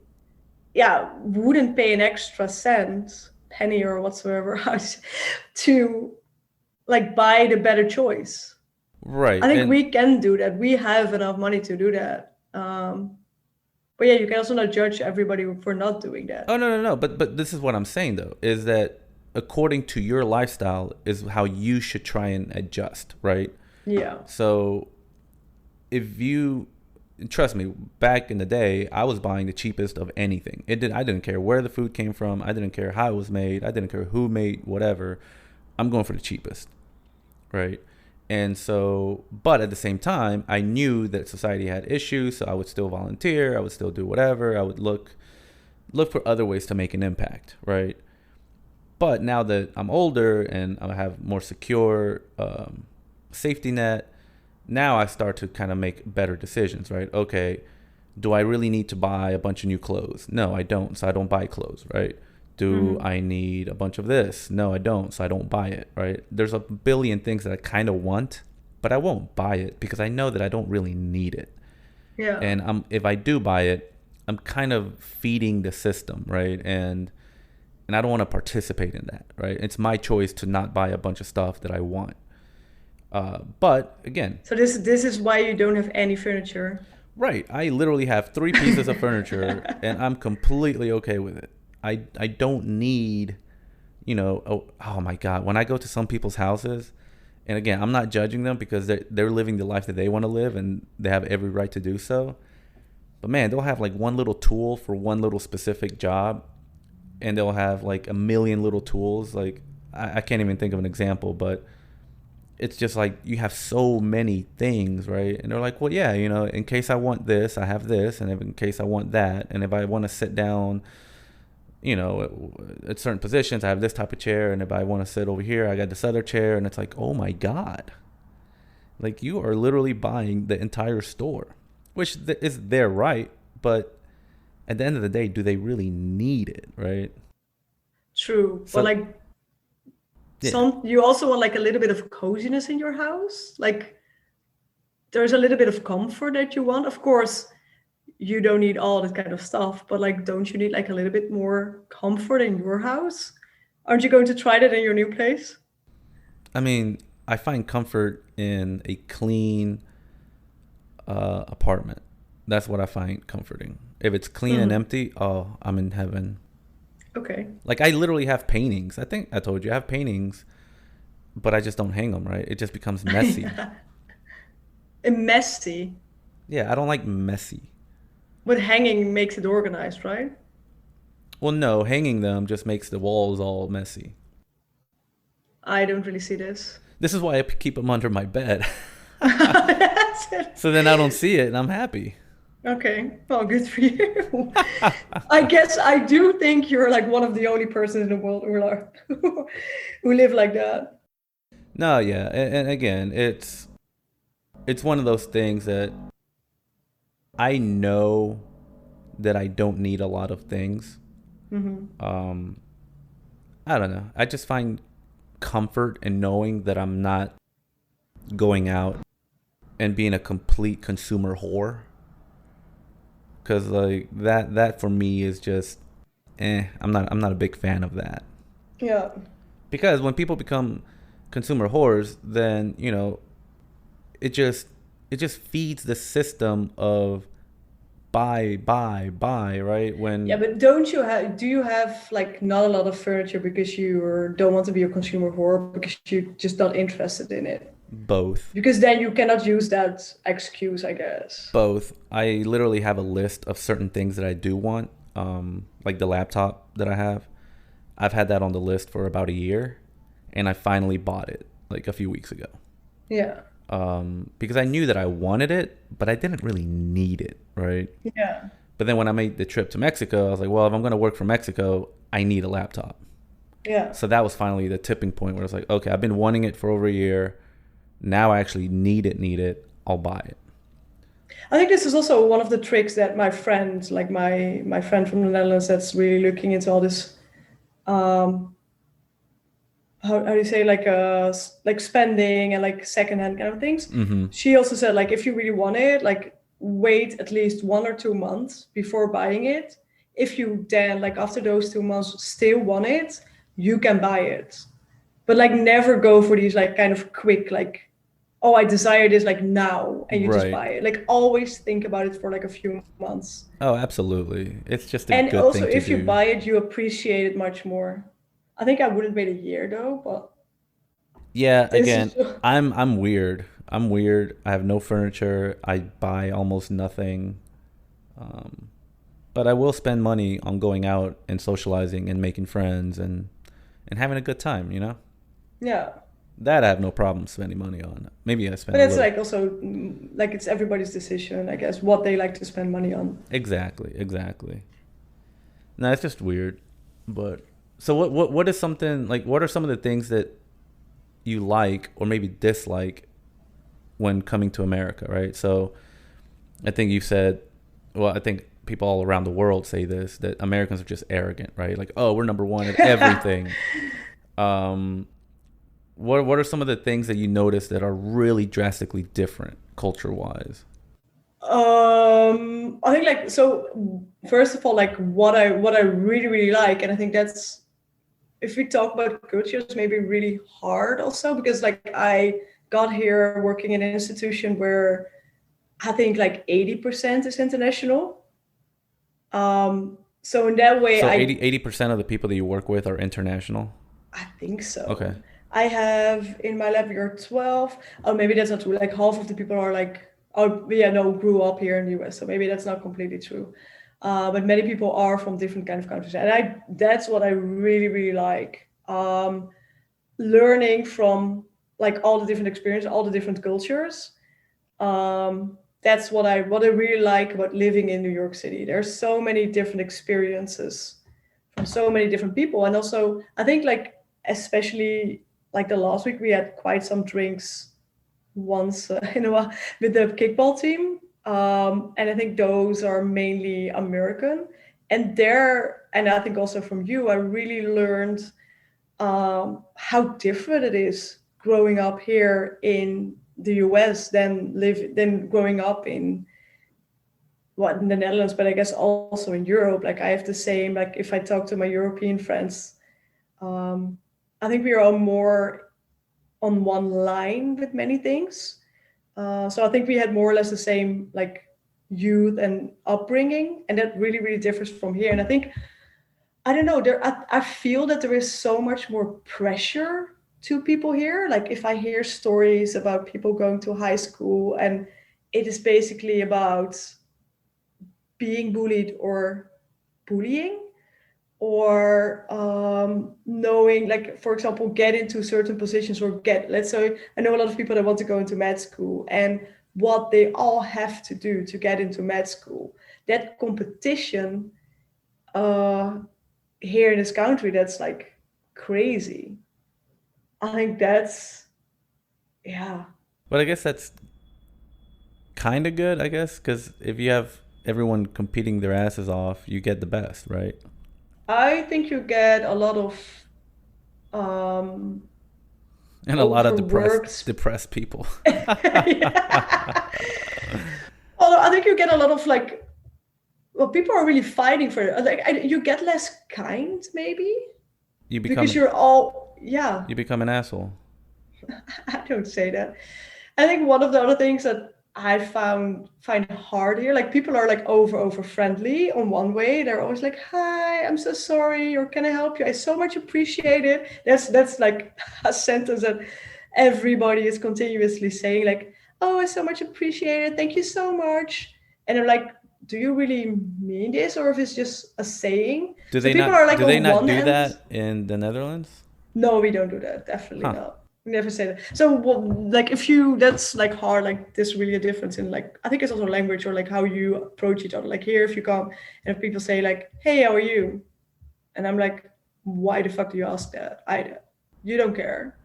yeah, wouldn't pay an extra cent, penny or whatsoever, to like buy the better choice. Right. I think And we can do that. We have enough money to do that. But yeah, you can also not judge everybody for not doing oh, that. no, no, no. But this is what I'm saying though, is that according to your lifestyle is how you should try and adjust, right? Yeah. So if you trust me, back in the day, I was buying the cheapest of anything. I didn't care where the food came from. I didn't care how it was made. I didn't care who made whatever. I'm going for the cheapest, right? And so, but at the same time, I knew that society had issues, so I would still volunteer. I would still do whatever. I would look for other ways to make an impact, right? But now that I'm older and I have more secure safety net, now I start to kind of make better decisions, right? Okay, do I really need to buy a bunch of new clothes? No, I don't. So I don't buy clothes, right? Do Hmm. I need a bunch of this? No, I don't. So I don't buy it, right? There's a billion things that I kind of want, but I won't buy it because I know that I don't really need it. Yeah. And if I do buy it, I'm kind of feeding the system, right? And I don't want to participate in that, right? It's my choice to not buy a bunch of stuff that I want. But again, So this is why you don't have any furniture. right, I literally have three pieces of furniture and I'm completely okay with it. I don't need, oh my God, when I go to some people's houses, and again, I'm not judging them because they're living the life that they want to live and they have every right to do so. But man, they'll have like one little tool for one little specific job, and they'll have like a million little tools. Like I can't even think of an example, but it's just like you have so many things, right? And they're like, well, yeah, in case I want this, I have this, and if in case I want that, and if I want to sit down, at certain positions, I have this type of chair, and if I want to sit over here, I got this other chair, and it's like, oh my God, like you are literally buying the entire store, which is their right, but at the end of the day, do they really need it, right? True. But So like yeah, some you also want like a little bit of coziness in your house. Like there's a little bit of comfort that you want. Of course, you don't need all that kind of stuff, but like don't you need like a little bit more comfort in your house? Aren't you going to try that in your new place? I mean, I find comfort in a clean apartment. That's what I find comforting. If it's clean and Hmm. empty, oh, I'm in heaven. Okay. Like I literally have paintings. I think I told you I have paintings, but I just don't hang them, right? It just becomes messy. Yeah. And messy, Yeah, I don't like messy. but hanging makes it organized, right? Well, no, hanging them just makes the walls all messy. I don't really see this. This is why I keep them under my bed. That's it. So then I don't see it and I'm happy. Okay, well, good for you. I guess I do think you're like one of the only persons in the world who are who live like that. No, yeah, and again, it's one of those things that I know that I don't need a lot of things. Hmm. Um, I don't know. I just find comfort in knowing that I'm not going out and being a complete consumer whore. Cause like that for me is just, I'm not a big fan of that. Yeah. Because when people become consumer whores, then it just it just feeds the system of buy, buy, buy, right? Yeah, When but don't you have, do you have like not a lot of furniture because you don't want to be a consumer whore because you're just not interested in it? Both. Because then you cannot use that excuse, I guess. Both. I literally have a list of certain things that I do want. Like the laptop that I have. I've had that on the list for about a year, and I finally bought it like a few weeks ago. Yeah. Because I knew that I wanted it, but I didn't really need it, right? Yeah. But then when I made the trip to Mexico, I was like, well, if I'm going to work for Mexico, I need a laptop. Yeah. So that was finally the tipping point where I was like, okay, I've been wanting it for over a year. Now I actually need it. I'll buy it. I think this is also one of the tricks that my friend, like my friend from the Netherlands, that's really looking into all this, um, how do you say, like like spending and like secondhand kind of things. Mm-hmm. She also said, like, if you really want it, like wait at least 1 or 2 months before buying it. If you then, like, after those 2 months still want it, you can buy it. But like never go for these like kind of quick, like, oh, I desire this like now, and you just Right. buy it. Like always think about it for like a few months. Oh, absolutely. It's just a And good also thing to if you do. buy it, you appreciate it much more. I think I wouldn't wait a year though, but Yeah, this again, is I'm weird. I'm weird. I have no furniture. I buy almost nothing. Um, but I will spend money on going out and socializing and making friends and having a good time, you know? yeah. That I have no problem spending money on. Maybe I spend But a it's little. like also like it's everybody's decision, I guess, what they like to spend money on. Exactly, exactly. No, it's just weird. But so what is something like what are some of the things that you like or maybe dislike when coming to America, right? So I think you said, well, I think people all around the world say this that Americans are just arrogant, right? Like, oh, we're number one at everything. Um, what are some of the things that you notice that are really drastically different culture wise? I think like so first of all, like what I really, really like, and I think that's if we talk about cultures, maybe really hard also because like I got here working in an institution where I think like 80% is international. So in that way, So 80% of the people that you work with are international. I think Okay. so. I have in my lab year 12. Oh, maybe that's not true. Like half of the people are like, oh, yeah, no, grew up here in the US. So maybe that's not completely true. But many people are from different kind of countries. And that's what I really, really like. Learning from like all the different experiences, all the different cultures. That's what I really like about living in New York City. There's so many different experiences from so many different people, and also I think like especially like the last week we had quite some drinks once in a while with the kickball team, and I think those are mainly American, and I think also from you I really learned how different it is growing up here in the US than growing up in what in the Netherlands, but I guess also in Europe. Like I have the same. Like if I talk to my European friends, um, I think we are all more on one line with many things. So I think we had more or less the same like youth and upbringing, and that really really differs from here. And I think I don't know. I feel that there is so much more pressure to people here. Like if I hear stories about people going to high school and it is basically about being bullied or bullying or knowing like for example get into certain positions or get let's say I know a lot of people that want to go into med school and what they all have to do to get into med school, that competition uh, here in this country, that's like crazy. I think that's yeah. But I guess that's kind of good, I guess, because if you have everyone competing their asses off, you get the best, right? I think you get a lot of um, And a lot of overworked. depressed people. Yeah. Although I think you get a lot of like, well, people are really fighting for it. Like you get less kind, maybe you because become you're all yeah. you become an asshole. I don't say that. I think one of the other things that I find hard here, like people are like over friendly on one way. They're always like, "Hi, I'm so sorry," or "Can I help you? I so much appreciate it." That's like a sentence that everybody is continuously saying like, "Oh, I so much appreciate it. Thank you so much." And I'm like, "Do you really mean this, or if it's just a saying?" Do So they people are not like do they on not one do end, that in the Netherlands? no, we don't do that. Definitely Huh. not. We never say that. So, like, if you, that's like hard. Like, there's really a difference in like, I think it's also language or like how you approach each other. Like here, if you come and if people say like, "Hey, how are you?" and I'm like, "Why the fuck do you ask that? You don't care."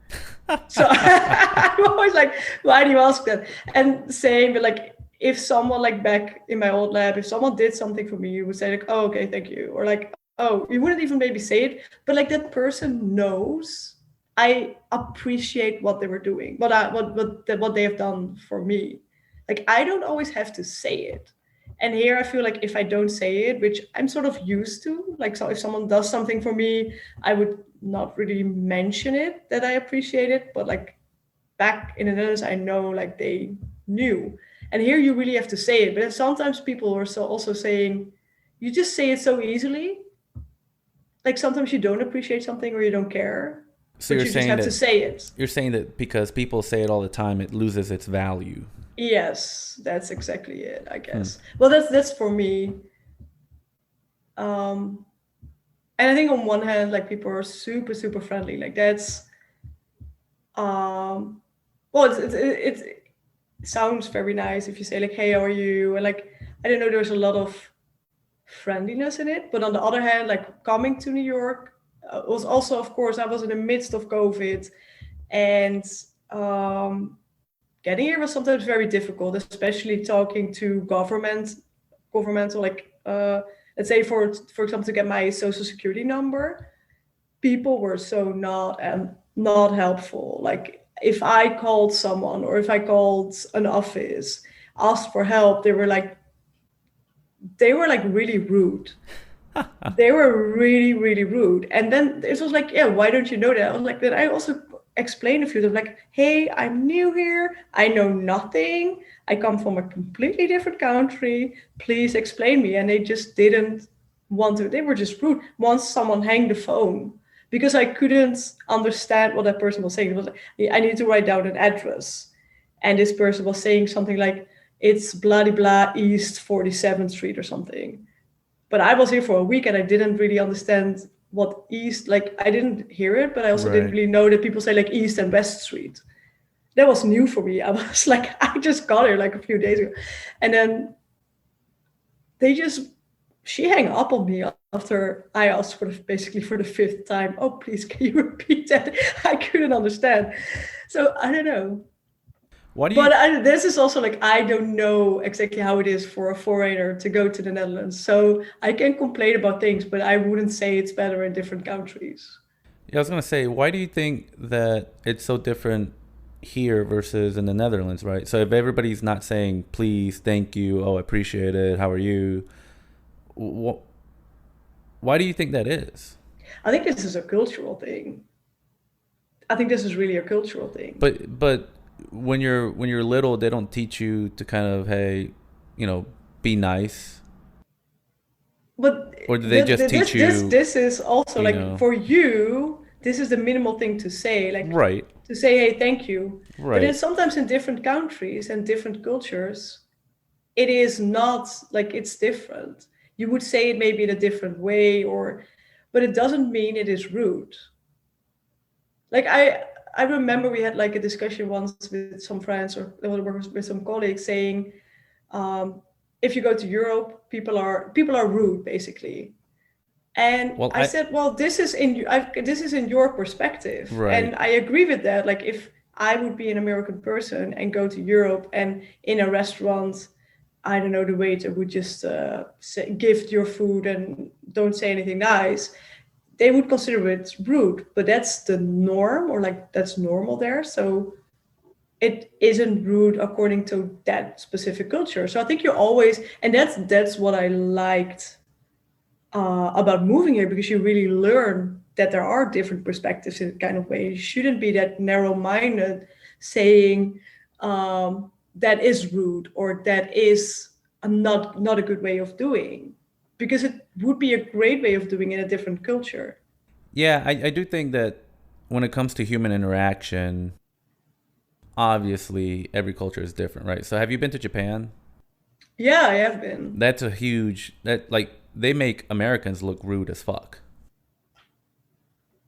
So I'm always like, "Why do you ask that?" And same, but like, if someone like back in my old lab, if someone did something for me, you would say like, "Oh, okay, thank you," or like, "Oh," you wouldn't even maybe say it, but like that person knows I appreciate what they were doing, what they have done for me. Like I don't always have to say it. And here I feel like if I don't say it, which I'm sort of used to, like so if someone does something for me, I would not really mention it that I appreciate it, but like back in the Netherlands, I know like they knew. And here you really have to say it. But sometimes people are so also saying, you just say it so easily. Like sometimes you don't appreciate something or you don't care, So but you're you just saying have to that say it. because people say it all the time, it loses its value. Yes, that's exactly it, I Hmm. guess. Well, that's for me. Um, and I think on one hand, like people are super, super friendly. Like that's um, well, it sounds very nice if you say like, "Hey, how are you?" And like I don't know, there's a lot of friendliness in it. But on the other hand, like coming to New York was also, of course, I was in the midst of COVID, and um, getting here was sometimes very difficult, especially talking to governmental, like let's say for example, to get my social security number. People were so not helpful. Like if I called someone or if I called an office, asked for help, they were like really rude. They were really, really rude. And then it was like, yeah, why don't you know that? I was like, then I also explained a few times, like, hey, I'm new here. I know nothing. I come from a completely different country. Please explain me. And they just didn't want to. They were just rude. Once someone hung the phone because I couldn't understand what that person was saying. It was like, I need to write down an address. And this person was saying something like, it's blah, blah, East 47th Street or something, but I was here for a week and I didn't really understand what East, like I didn't hear it, but I also didn't Right. really know that people say like East and West Street. That was new for me. I was like, I just got here like a few days ago. And then they just, she hung up on me after I asked for basically for the fifth time, "Oh, please, can you repeat that?" I couldn't understand. So I don't know. Why do But you this is also like I don't know exactly how it is for a foreigner to go to the Netherlands. So I can complain about things, but I wouldn't say it's better in different countries. Yeah, I was gonna say, why do you think that it's so different here versus in the Netherlands, right? So if everybody's not saying please, thank you, oh, I appreciate it, how are you? Wh- why do you think that is? I think this is a cultural thing. I think this is really a cultural thing. But when you're little, they don't teach you to kind of, hey, you know, be nice, But or do they just this teach this you, this is also you like know, for you, this is the minimal thing to say, like right, to say, "Hey, thank you." But then right. sometimes in different countries and different cultures, it is not like it's different. You would say it maybe in a different way, or but it doesn't mean it is rude. Like I remember we had like a discussion once with some friends or with some colleagues saying, um, if you go to Europe, people are rude basically. And Well, I said, well, this is in your perspective, right. and I agree with that. Like if I would be an American person and go to Europe and in a restaurant, I don't know, the waiter would just gift your food and don't say anything nice, they would consider it rude, but that's the norm, or like that's normal there. So it isn't rude according to that specific culture. So I think you're always, and that's what I liked about moving here, because you really learn that there are different perspectives in a kind of way. You shouldn't be that narrow-minded, saying that is rude or that is not a good way of doing, because it would be a great way of doing in a different culture. Yeah, I do think that when it comes to human interaction, obviously every culture is different, right? So have you been to Japan? Yeah, I have been. That's a huge that like they make Americans look rude as fuck.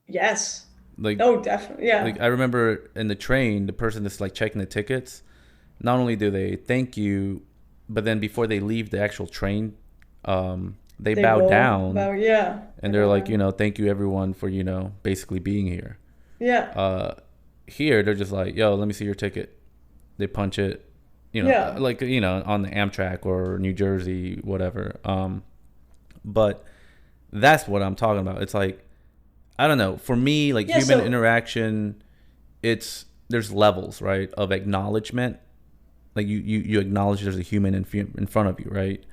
Yes. Like Oh, definitely. Yeah. I remember in the train, the person that's like checking the tickets, not only do they thank you, but then before they leave the actual train, they They bow will. down Well, yeah. and I they're know like, that. thank you everyone for, basically being here. Yeah. Uh, Here they're just like, yo, let me see your ticket. They punch it, Yeah. like, on the Amtrak or New Jersey, whatever. But that's what I'm talking about. It's like, I don't know. For me, like Yeah. human So, interaction, there's levels, right, of acknowledgement. Like you acknowledge there's a human in front of you, right?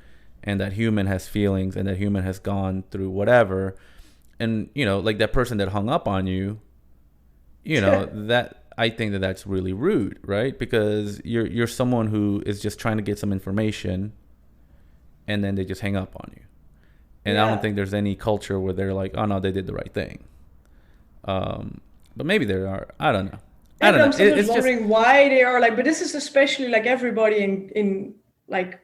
And that human has feelings and that human has gone through whatever. And, like that person that hung up on you, that I think that that's really rude, right? Because you're someone who is just trying to get some information and then they just hang up on you. And I don't yeah. think there's any culture where they're like, oh no, they did the right thing. But maybe there are. I don't know. I Yeah, but don't know. I'm sometimes It's just, wondering why they are like, but this is especially like everybody in like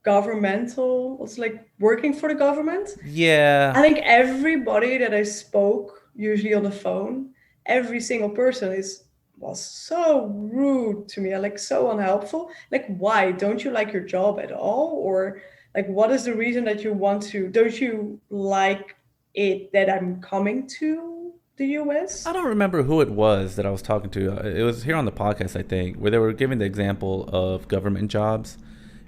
governmental, it's like working for the government. yeah, I think everybody that I spoke, usually on the phone, every single person is was so rude to me and like so unhelpful. Like, why? Don't you like your job at all? Or like what is the reason that you want to? Don't you like it that I'm coming to the I US? don't remember who it was that I was talking to. It was here on the podcast, I think, where they were giving the example of government jobs,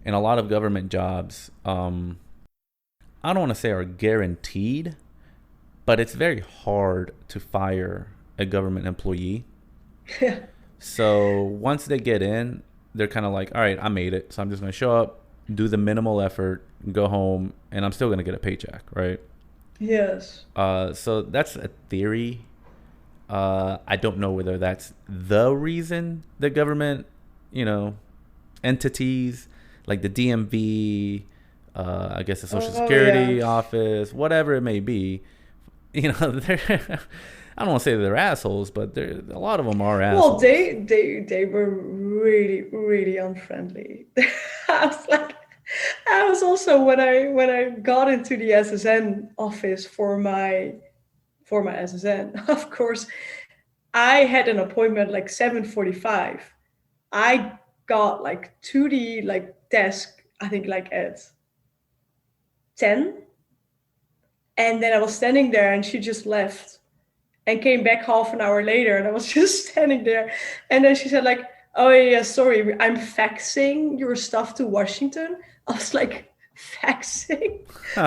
and a lot of government jobs, I don't want to say are guaranteed, but it's very hard to fire a government employee. Yeah. So once they get in, they're kind of like, all right, I made it. So I'm just going to show up, do the minimal effort, go home, and I'm still going to get a paycheck, right? Yes. So that's a theory. I don't know whether that's the reason the government, you know, entities like the DMV, I guess the Social Oh yeah. Security office, whatever it may be, they're I don't want to say they're assholes, but they're a lot of them are Well, assholes. they were really unfriendly. I was like, I was also when I got into the SSN office for my SSN. Of course, I had an appointment like 7:45. I got like to the like desk, I think like at 10, and then I was standing there, and she just left and came back half an hour later, and I was just standing there. And then she said like, oh yeah, sorry, I'm faxing your stuff to Washington. I was like, faxing,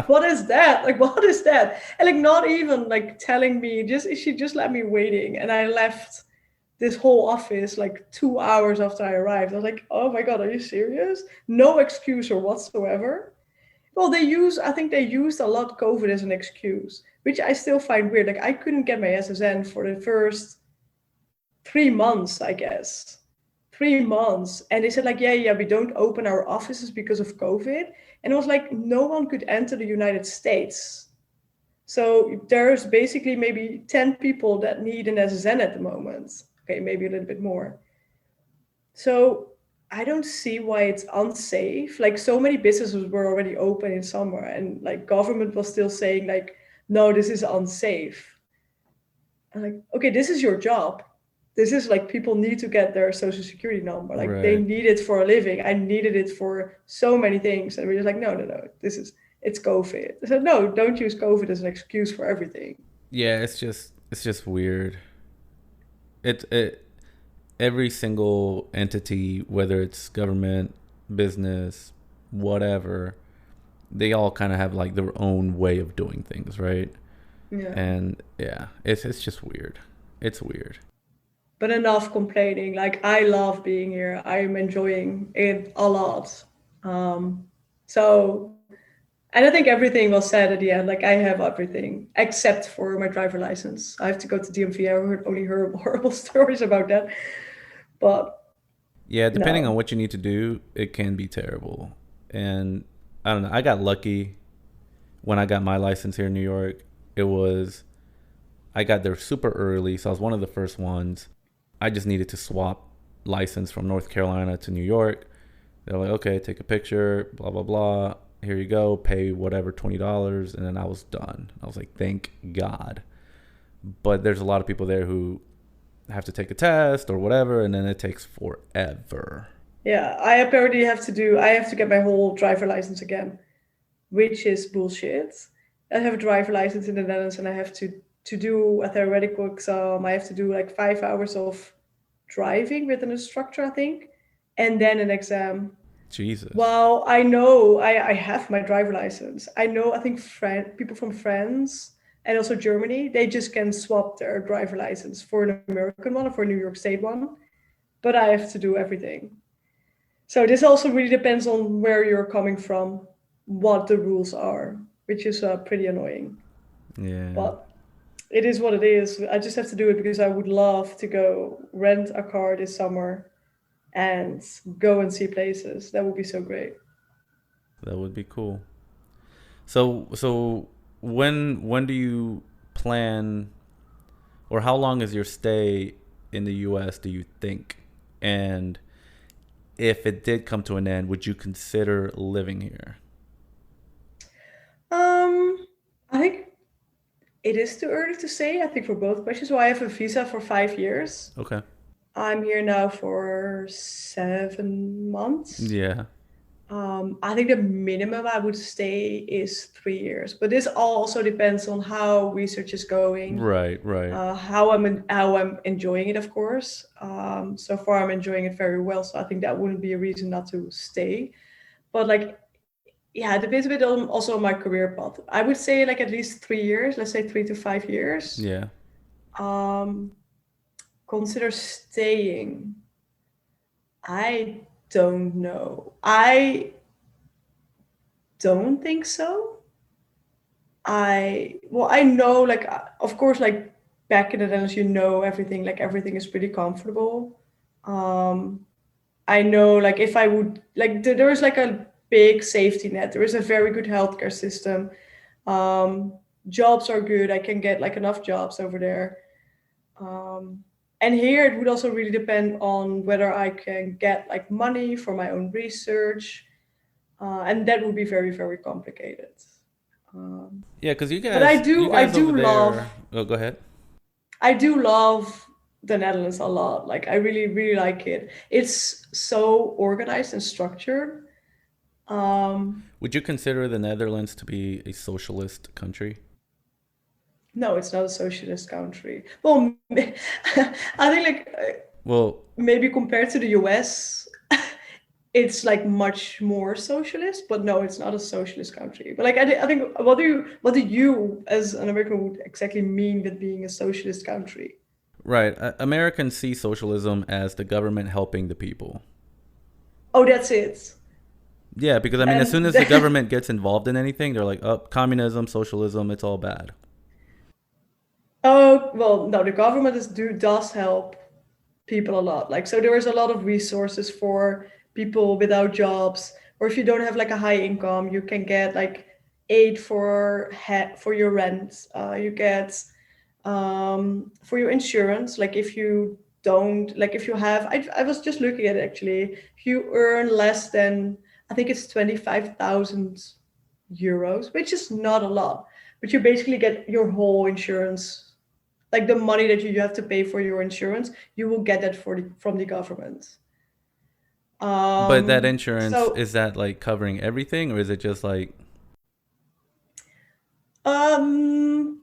what is that, like what is that? And like not even like telling me, just she just let me waiting, and I left this whole office like 2 hours after I arrived. I was like, oh my god, are you serious? No excuse or whatsoever. Well, I think they used a lot COVID as an excuse, which I still find weird. Like, I couldn't get my SSN for the first 3 months, I guess. 3 months. And they said, like, yeah, we don't open our offices because of COVID. And it was like, no one could enter the United States. So there's basically maybe 10 people that need an SSN at the moment. Okay, maybe a little bit more. So I don't see why it's unsafe. Like so many businesses were already open in summer, and like government was still saying like, no, this is unsafe. I'm like, okay, this is your job. This is like people need to get their social security number. Like they Right. need it for a living. I needed it for so many things. And we're just like, no. It's COVID. I said, no, don't use COVID as an excuse for everything. Yeah, it's just weird. It every single entity, whether it's government, business, whatever, they all kind of have like their own way of doing things, right? Yeah. And yeah, it's just weird. It's weird. But enough complaining. Like I love being here. I'm enjoying it a lot. Um, so, and I think everything was said at the end. Like I have everything except for my driver license. I have to go to DMV. Only heard horrible stories about that. But Yeah, depending on no, what you need to do, it can be terrible. And I don't know. I got lucky when I got my license here in New York. It was I got there super early, so I was one of the first ones. I just needed to swap. license from North Carolina to New York. They're like, okay, take a picture, blah blah blah. Here you go, pay whatever $20, and then I was done. I was like, thank God. But there's a lot of people there who have to take a test or whatever, and then it takes forever. Yeah, I apparently I have to get my whole driver license again, which is bullshit. I have a driver license in the Netherlands and I have to do a theoretical exam. I have to do like 5 hours of driving with an instructor, I think, and then an exam. Jesus. Well, I know I have my driver license. I know I think people from France and also Germany, they just can swap their driver license for an American one or for a New York State one, but I have to do everything. So this also really depends on where you're coming from, what the rules are, which is pretty annoying. Yeah. But it is what it is. I just have to do it because I would love to go rent a car this summer and go and see places. That would be so great. That would be cool. So when do you plan, or how long is your stay in the US, do you think? And if it did come to an end, would you consider living here? Um, I think it is too early to say. I think for both questions. So I have a visa for 5 years. Okay. I'm here now for 7 months. Yeah. I think the minimum I would stay is 3 years, but this all also depends on how research is going, Right, right. how I'm enjoying it, of course. So far, I'm enjoying it very well, so I think that wouldn't be a reason not to stay. But like, yeah, it depends a bit on also on my career path. I would say like at least 3 years. Let's say 3 to 5 years. Yeah. Um, Consider staying. I don't know. I don't think so. I know, like, of course, like back in the Netherlands, you know everything, like everything is pretty comfortable. Um, I know, like, if I would, like, there is like a big safety net. There is a very good healthcare system. Um, Jobs are good. I can get like enough jobs over there. Um, and here it would also really depend on whether I can get like money for my own research, and that would be very, very complicated. Um, Yeah, because but I you do, I guys over do love, there. Oh, go ahead. I do love the Netherlands a lot. Like I really, really like it. It's so organized and structured. Um, Would you consider the Netherlands to be a socialist country? no, it's not a socialist country. Well, I think like Well, maybe compared to the US, it's like much more socialist. But no, it's not a socialist country. But like I think, what do you as an American would exactly mean with being a socialist country? right. Americans see socialism as the government helping the people. Oh, that's it. Yeah, because I mean, as soon Then as the government gets involved in anything, they're like, "Oh, communism, socialism, it's all bad." oh well, no, the government does help people a lot. Like so, there is a lot of resources for people without jobs, or if you don't have like a high income, you can get like aid for your rent. You get for your insurance. Like if you don't, like if you have, I was just looking at it actually. If you earn less than, I think it's 25,000 euros, which is not a lot, but you basically get your whole insurance, like the money that you have to pay for your insurance, you will get that from the government. But that insurance, So is that like covering everything, or is it just like,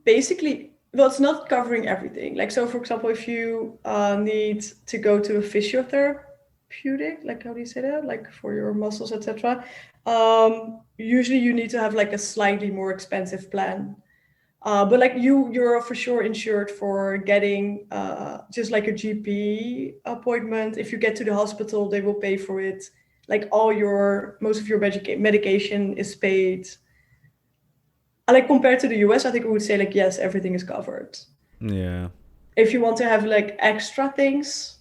basically, well, it's not covering everything. Like, so for example, if you need to go to a physiotherapeutic, like how do you say that? Like for your muscles, etc. Usually you need to have like a slightly more expensive plan. But like you're for sure insured for getting just like a GP appointment. If you get to the hospital, they will pay for it. Like most of your medication is paid. Like compared to the US, I think we would say like yes, everything is covered. yeah, If you want to have like extra things,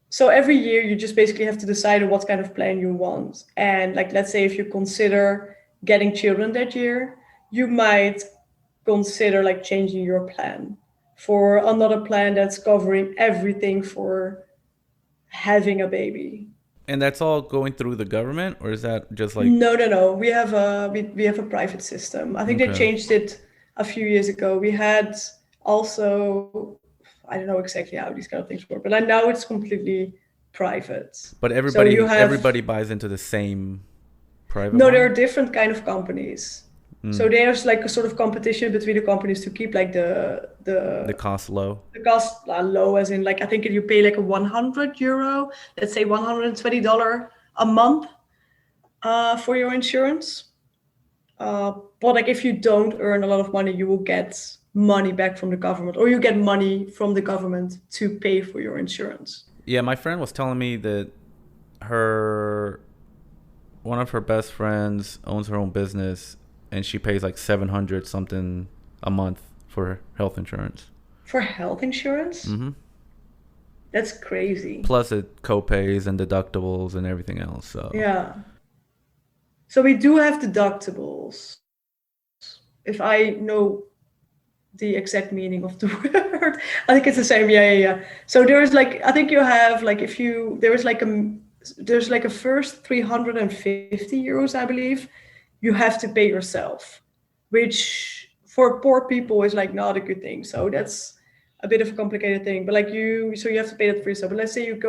so every year you just basically have to decide on what kind of plan you want. And like let's say if you consider getting children that year, you might consider like changing your plan for another plan that's covering everything for having a baby. And that's all going through the government, or is that just like No, no, no. We have a private system. I think they okay? changed it a few years ago. We had also, I don't know exactly how these kind of things work, but I know it's completely private. But So you have everybody buys into the same private no, there are one? different kind of companies. So Mm. there's like a sort of competition between the companies to keep like The cost low. the cost low, as in like I think if you pay like a 100 euro, let's say $120 a month for your insurance. But like if you don't earn a lot of money, you will get money back from the government, or you get money from the government to pay for your insurance. Yeah, my friend was telling me that her one of her best friends owns her own business, and she pays like 700 something a month for health insurance. For health insurance, Mm-hmm. that's crazy. Plus it co-pays and deductibles and everything else. So Yeah. So we do have deductibles. If I know the exact meaning of the word, I think it's the same. Yeah, yeah, yeah. So there is like I think you have like if you there's like a first 350 euros, I believe, you have to pay yourself, which for poor people is like not a good thing. So that's a bit of a complicated thing. But like so you have to pay that for yourself. But let's say you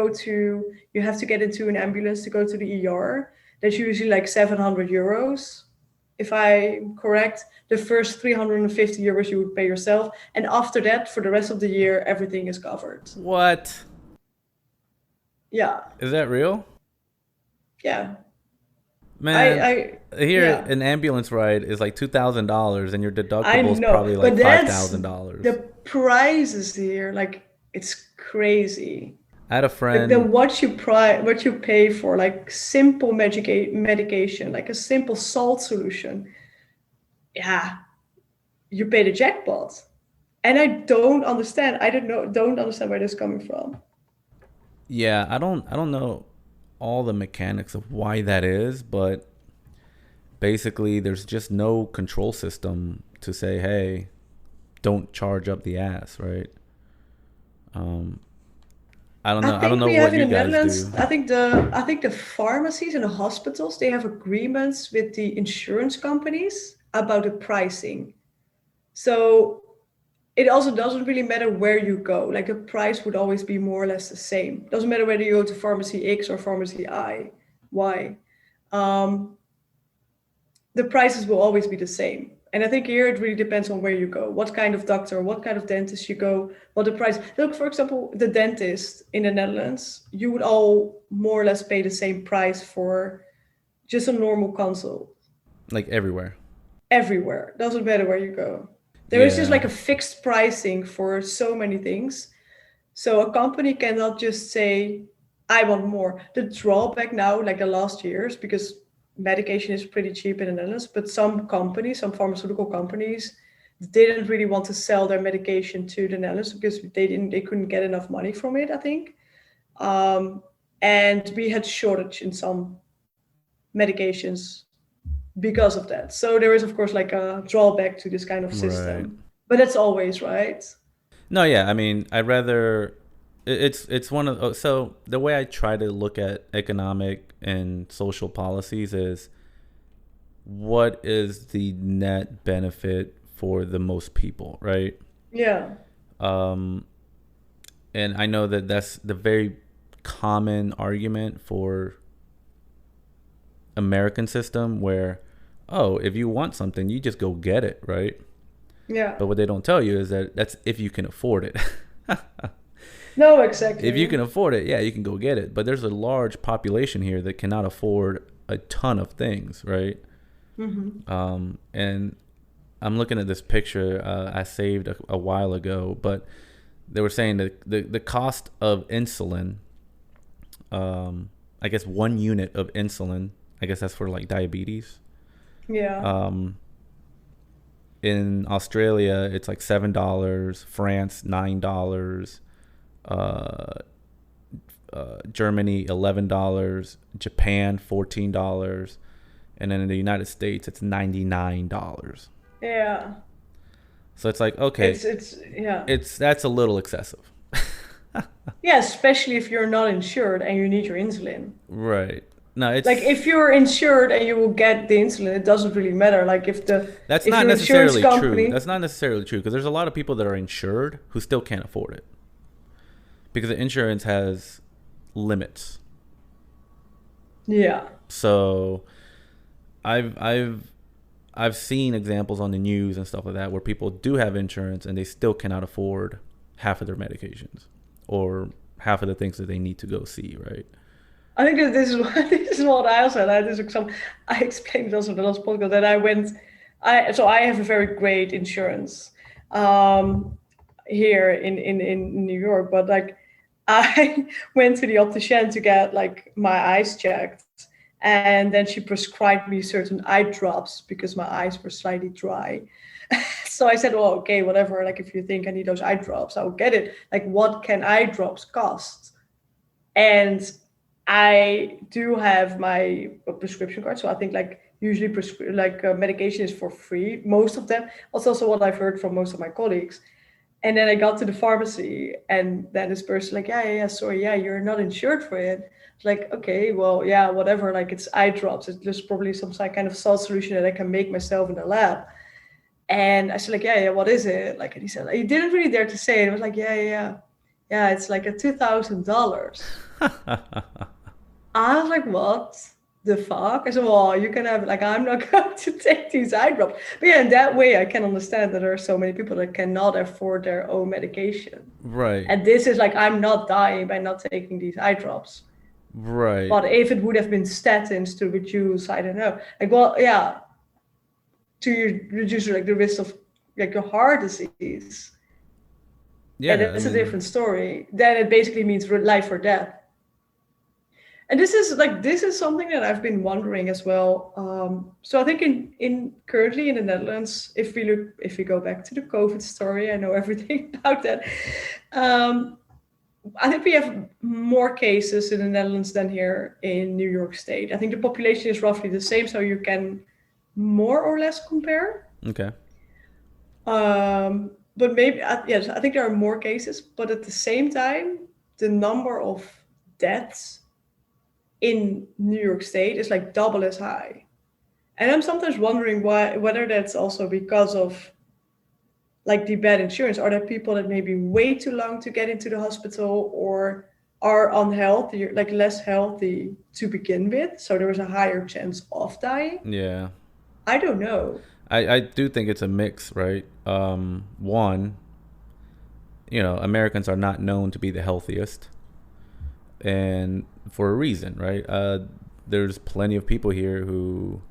have to get into an ambulance to go to the ER. That's usually like 700 euros. If I'm correct, the first 350 euros you would pay yourself. And after that, for the rest of the year, everything is covered. what Yeah. is that real? Yeah. I, Man, I, here yeah. an ambulance ride is like $2,000, and your I deductible is know, probably but like five that's thousand dollars. the prices here. Like it's crazy. I had a The friend. what you pay for like simple medication, like a simple salt solution. Yeah, you pay the jackpot, and I don't understand. I don't understand where this is coming from. Yeah, I don't know all the mechanics of why that is, but basically there's just no control system to say, hey, don't charge up the ass, right? Um, I don't I know. I don't think know we have what in you the guys Netherlands. do. I think the pharmacies and the hospitals they have agreements with the insurance companies about the pricing. So it also doesn't really matter where you go. Like the price would always be more or less the same. Doesn't matter whether you go to pharmacy X or pharmacy Y. Um, the prices will always be the same. And I think here it really depends on where you go, what kind of doctor, what kind of dentist you go, what the price. Look, for example, the dentist in the Netherlands, you would all more or less pay the same price for just a normal consult Like everywhere. everywhere. Doesn't matter where you go. There is just Yeah. like a fixed pricing for so many things. So a company cannot just say, I want more. The drawback now, like the last years, because medication is pretty cheap in the Netherlands, but some companies, some pharmaceutical companies, didn't really want to sell their medication to the Netherlands because they couldn't get enough money from it, I think. Um, and we had shortage in some medications because of that. So there is of course like a drawback to this kind of Right. system. But that's always right. No, yeah. I mean, I'd rather. It's one of so the way I try to look at economic and social policies is what is the net benefit for the most people, right? Yeah. Um, and I know that that's the very common argument for American system where, oh, if you want something, you just go get it, right? Yeah. But what they don't tell you is that that's if you can afford it. No, If you exactly. can afford it, yeah, you can go get it. But there's a large population here that cannot afford a ton of things, right? Hmm. And I'm looking at this picture I saved a while ago, but they were saying that the cost of insulin, I guess 1 unit of insulin, I guess that's for like diabetes. Yeah. Um, in Australia, it's like $7, France $9, uh, Germany $11, Japan $14, and then in the United States it's $99. Yeah. So it's like okay, It's yeah. it's that's a little excessive. Yeah, especially if you're not insured and you need your insulin. Right. No, Like it's if you're insured and you will get the insulin, it doesn't really matter. Like that's if not your insurance necessarily true. company, That's not necessarily true because there's a lot of people that are insured who still can't afford it because the insurance has limits. yeah. So I've I've I've seen examples on the news and stuff like that where people do have insurance and they still cannot afford half of their medications or half of the things that they need to go see, right? I think that this is what this is what I also had. This example, I explained it also in the last podcast that I went. I have a very great insurance um, here in New York, but like I went to the optician to get like my eyes checked, and then she prescribed me certain eye drops because my eyes were slightly dry. So I said, well, okay, whatever. Like if you think I need those eye drops, I'll get it. Like what can eye drops cost? And I do have my prescription card, so I think like usually medication is for free, most of them. That's also what I've heard from most of my colleagues. And then I got to the pharmacy, and then this person like, yeah, sorry, yeah, you're not insured for it. It's like, okay, well, yeah, whatever. Like it's eye drops. It's just probably some kind of salt solution that I can make myself in the lab. And I said like, yeah, what is it? Like, and he said, he didn't really dare to say it. It was like, yeah, it's like a $2,000. I was like, what the fuck? I said, well, you can have, like, I'm not going to take these eye drops. But yeah, in that way, I can understand that there are so many people that cannot afford their own medication. Right. And this is like, I'm not dying by not taking these eye drops. Right. But if it would have been statins to reduce, I don't know, like, well, yeah, to reduce like the risk of like your heart disease. And Yeah, I that's a mean, different story. Then it basically means life or death. And this is something that I've been wondering as well. So I think in currently in the Netherlands, if we go back to the COVID story, I know everything about that. Um, I think we have more cases in the Netherlands than here in New York State. I think the population is roughly the same, so you can more or less compare. okay. But maybe yes, I think there are more cases, but at the same time, the number of deaths in New York State is like double as high. And I'm sometimes wondering whether that's also because of like the bad insurance. Are there people that maybe wait too long to get into the hospital or are unhealthy, like less healthy to begin with? So there is a higher chance of dying? Yeah. I don't know. I do think it's a mix, right? One, Americans are not known to be the healthiest, and for a reason, right? There's plenty of people here who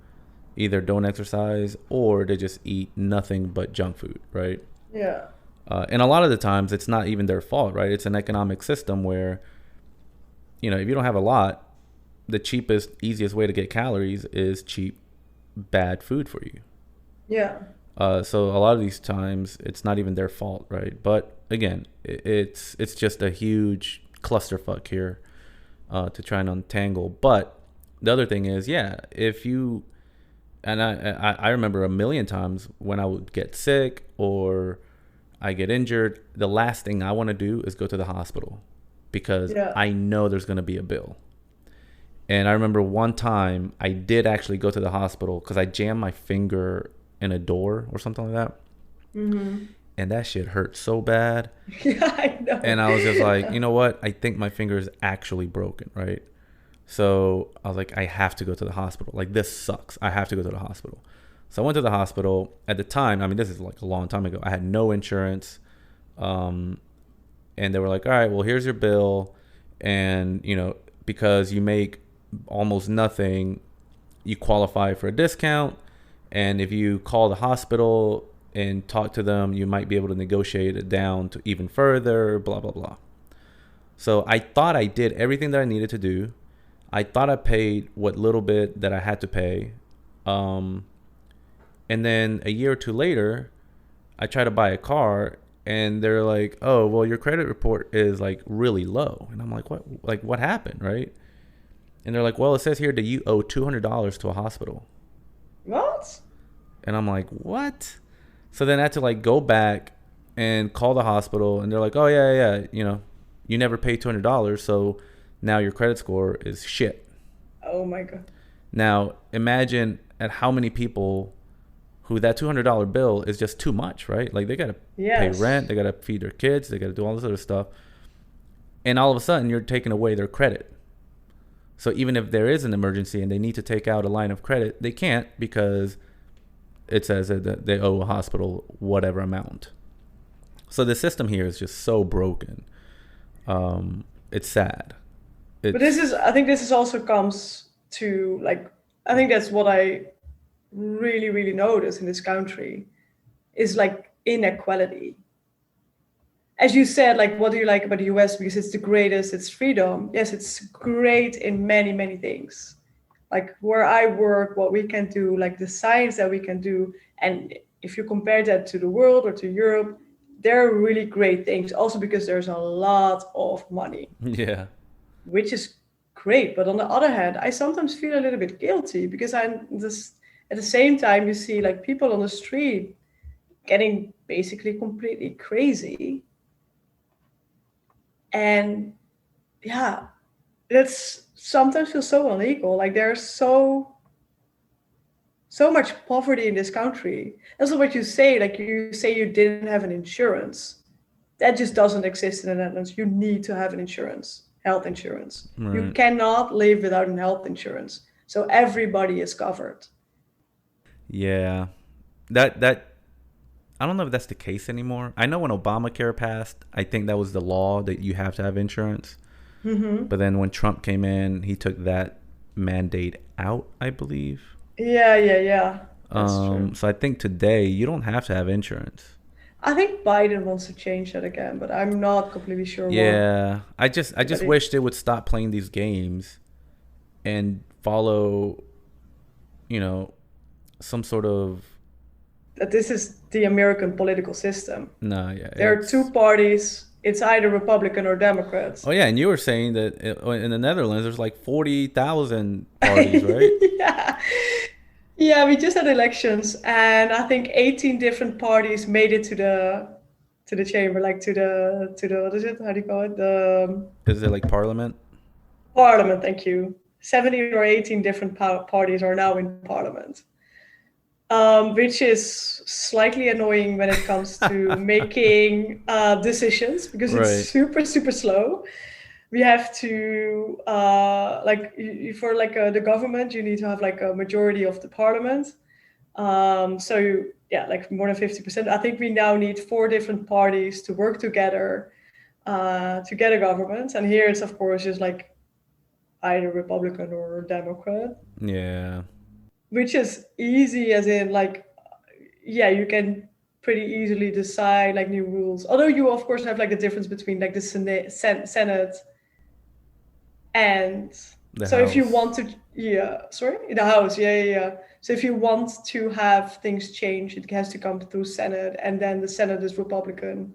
either don't exercise or they just eat nothing but junk food, right? Yeah. And a lot of the times it's not even their fault, right? It's an economic system where, if you don't have a lot, the cheapest, easiest way to get calories is cheap, bad food for you. Yeah. So a lot of these times it's not even their fault, right? But again, it's just a huge clusterfuck here to try and untangle. But the other thing is, yeah, if you and I remember a million times when I would get sick or I get injured, the last thing I want to do is go to the hospital because Yeah. I know there's going to be a bill. And I remember one time I did actually go to the hospital because I jammed my finger in a door or something like that. Mm-hmm. And that shit hurt so bad. Yeah, I know. And I was just like, you know what? I think my finger is actually broken, right? So I was like, I have to go to the hospital. Like, this sucks. I have to go to the hospital. So I went to the hospital. At the time, I mean, this is like a long time ago. I had no insurance. And they were like, all right, well, here's your bill. And, because you make almost nothing, you qualify for a discount. And if you call the hospital and talk to them, you might be able to negotiate it down to even further, blah, blah, blah. So I thought I did everything that I needed to do. I thought I paid what little bit that I had to pay. And then a year or two later, I tried to buy a car and they're like, oh, well, your credit report is like really low. And I'm like, what? Like, what happened, right? And they're like, well, it says here that you owe $200 to a hospital. What? And I'm like, what? So then I had to like go back and call the hospital and they're like, oh, yeah, You never paid $200, so now your credit score is shit. Oh my God. Now imagine at how many people who that $200 bill is just too much, right? Like they gotta pay Yes. rent, they gotta feed their kids, they gotta do all this other stuff, and all of a sudden you're taking away their credit. So even if there is an emergency and they need to take out a line of credit, they can't because it says that they owe a hospital whatever amount. So the system here is just so broken. It's sad. But this is, I think this is also comes to like, I think that's what I really, really notice in this country is like inequality. As you said, like, what do you like about the US? Because it's the greatest, it's freedom. Yes, it's great in many, many things. Like where I work, what we can do, like the science that we can do. And if you compare that to the world or to Europe, they're really great things. Also because there's a lot of money, Yeah. which is great. But on the other hand, I sometimes feel a little bit guilty because I'm this at the same time you see like people on the street getting basically completely crazy. And yeah, that's sometimes feels so unequal. Like there's so much poverty in this country. That's what you say. Like you say you didn't have an insurance. That just doesn't exist in the Netherlands. You need to have an insurance, health insurance. You Right. cannot live without an health insurance. So everybody is covered. Yeah. That I don't know if that's the case anymore. I know when Obamacare passed, I think that was the law that you have to have insurance. Mm-hmm. But then when Trump came in, he took that mandate out, I believe. Yeah, yeah, yeah. That's true. So I think today you don't have to have insurance. I think Biden wants to change that again, but I'm not completely sure what. Yeah, I just But it, wish they would stop playing these games and follow, you know, some sort of that this is the American political system. no, yeah, There are two it's parties. It's either Republican or Democrats. oh yeah, and you were saying that in the Netherlands there's like 40,000 parties, right? Yeah. Yeah, we just had elections and I think 18 different parties made it to the chamber, like to the what is it? How do you call it? The Is it like Parliament? parliament, thank you. 17 or 18 different parties are now in parliament. Which is slightly annoying when it comes to making decisions because it's Right. super, super slow. We have to like for like the government you need to have like a majority of the parliament, so yeah, like more than 50%. I think we now need four different parties to work together to get a government, and here it's of course just like either Republican or Democrat, Yeah. which is easy as in like yeah, you can pretty easily decide like new rules, although you of course have like a difference between like the Senate. And The so if you house. want to, yeah, sorry, the House, yeah, yeah, yeah. So if you want to have things change, it has to come through Senate, and then the Senate is Republican.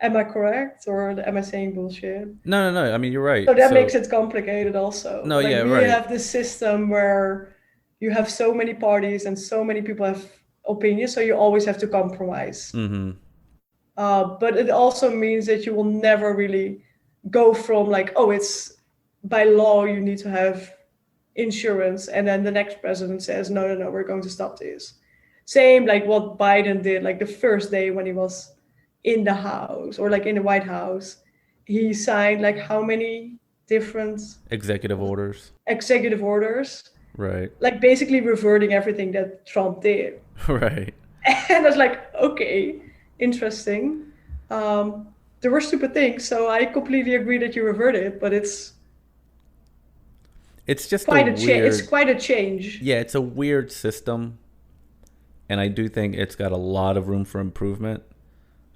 Am I correct, or am I saying bullshit? No, no, no. I mean, you're So right. that makes So it complicated also. no, Like yeah, we right. have this system where you have so many parties and so many people have opinions, so you always have to compromise. Mm-hmm. But it also means that you will never really go from like, oh, it's by law you need to have insurance, and then the next president says, no, no, no, we're going to stop this. Same like what Biden did, like the first day when he was in the House or like in the White House, he signed like how many different Executive orders. executive orders, Right. like basically reverting everything that Trump did. Right. And I was like, okay, interesting. There were stupid things, so I completely agree that you revert it, but It's just a it's weird. quite a change. Yeah, it's a weird system, and I do think it's got a lot of room for improvement.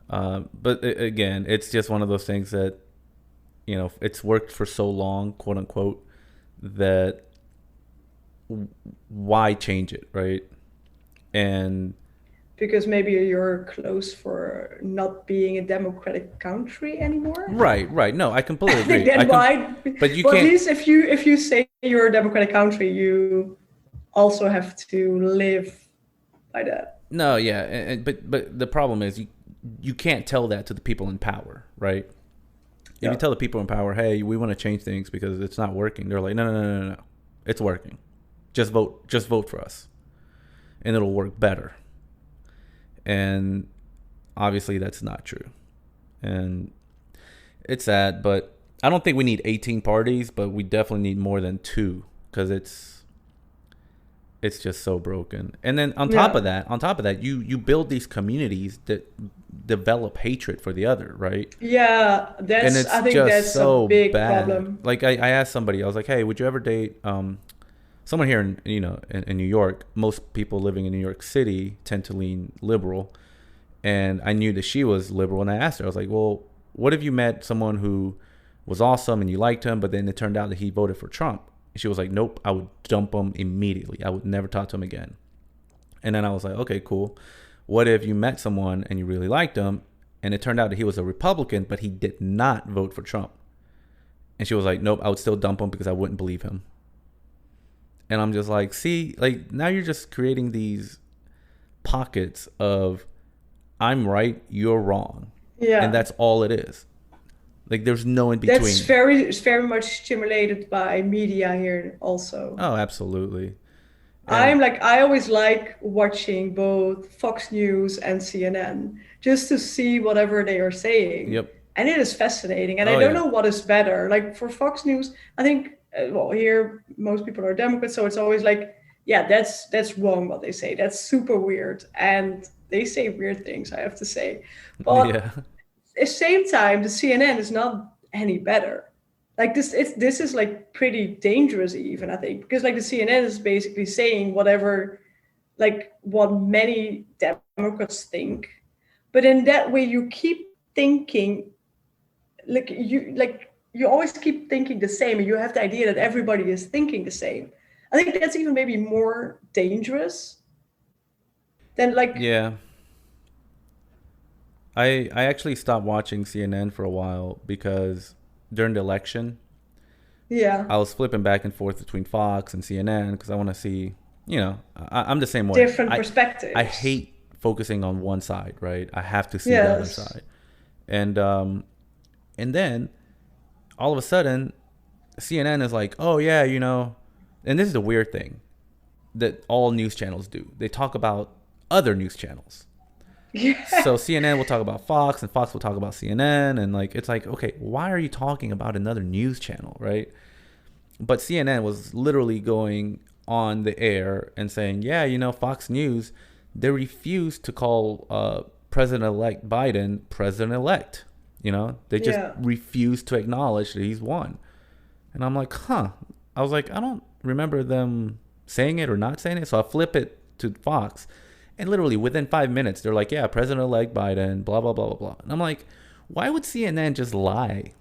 But again, it's just one of those things that it's worked for so long, quote unquote, that why change it, right? And Because maybe you're close for not being a democratic country anymore. right. No, I completely I think agree. that why, But you well, at can't. least if you say you're a democratic country, you also have to live by that. No, yeah, but the problem is you can't tell that to the people in power, right? If you Yeah. tell the people in power, hey, we want to change things because it's not working, they're like, no, no, no, no, no, no. It's working. Just vote for us, and it'll work better. And obviously, that's not true. And it's sad, but I don't think we need 18 parties, but we definitely need more than two because it's just so broken. And then Yeah. on top of that, you build these communities that develop hatred for the other, right? Yeah, And that's it's I think just that's a so big bad. problem. Like I asked somebody, I was like, hey, would you ever date someone here in in New York? Most people living in New York City tend to lean liberal, and I knew that she was liberal, and I asked her, I was like, well, what if you met someone who was awesome and you liked him, but then it turned out that he voted for Trump? And she was like, nope, I would dump him immediately. I would never talk to him again. And then I was like, okay, cool. What if you met someone and you really liked him, and it turned out that he was a Republican, but he did not vote for Trump? And she was like, nope, I would still dump him because I wouldn't believe him. And I'm just like, see, like now you're just creating these pockets of I'm right, you're wrong. And Yeah. that's all it is. Like there's no in That's between. very much stimulated by media here also. Oh, absolutely. And I always like watching both Fox News and CNN just to see whatever they are saying. yep. And it is fascinating. And I Oh don't yeah. know what is better. Like for Fox News, I think well here most people are Democrats, so it's always like, yeah, that's wrong what they say. That's super weird. And they say weird things, I have to say. But Yeah. at the same time, the CNN is not any better. Like this is like pretty dangerous even, I think, because like the CNN is basically saying whatever like what many Democrats think, but in that way you keep thinking you always keep thinking the same, and you have the idea that everybody is thinking the same. I think that's even maybe more dangerous than like Yeah. I actually stopped watching CNN for a while because during the election, yeah, I was flipping back and forth between Fox and CNN because I want to see, I'm the same way. different I perspectives. hate focusing on one side, right? I have to see the other Yes. side. And then all of a sudden CNN is like, "Oh yeah, and this is the weird thing that all news channels do. They talk about other news channels. Yeah. So CNN will talk about Fox and Fox will talk about CNN, and like it's like, okay, why are you talking about another news channel, right? But CNN was literally going on the air and saying, yeah, Fox News, they refused to call President-elect Biden president-elect. They just Yeah. refused to acknowledge that he's won. And I'm like, huh. I was like, I don't remember them saying it or not saying it. So I flip it to Fox. And literally within 5 minutes, they're like, yeah, President elect Biden, blah, blah, blah, blah, blah. And I'm like, why would CNN just lie?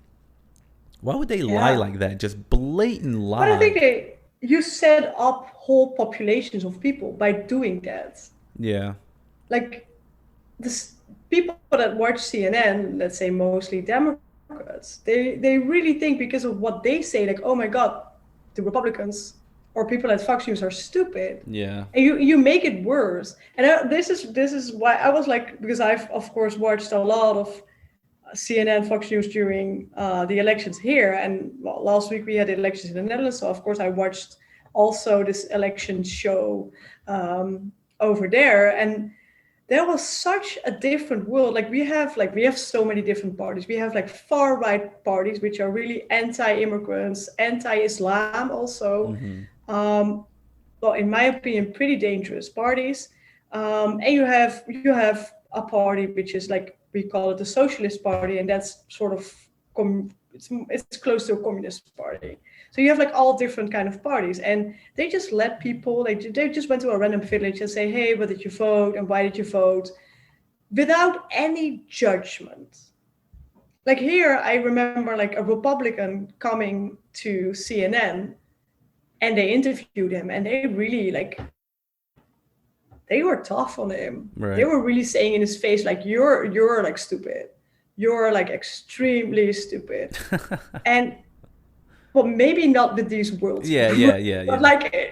Why would they lie Yeah. like that? Just blatant But I think lie. you set up whole populations of people by doing that. Yeah. Like this people that watch CNN, let's say mostly Democrats, they really think because of what they say, like, oh my God, the Republicans or people at Fox News are stupid. Yeah. And you make it worse. And this is why I was like, because I've of course watched a lot of CNN, Fox News during the elections here. And well, last week we had elections in the Netherlands, so of course I watched also this election show over there. And there was such a different world. Like we have so many different parties. We have like far right parties which are really anti-immigrants, anti-Islam also. Mm-hmm. Um, well, in my opinion, pretty dangerous parties. And you have a party which is like we call it the Socialist Party, and that's sort of it's close to a communist party. So you have like all different kind of parties, and they just let people. They just went to a random village and say, "Hey, what did you vote, and why did you vote?" Without any judgment. Like here, I remember like a Republican coming to CNN and they interviewed him, and they really like they were tough on him. They Right. were really saying in his face like you're like stupid, you're like extremely stupid. And well, maybe not with these words, yeah. Yeah. Yeah. but Yeah.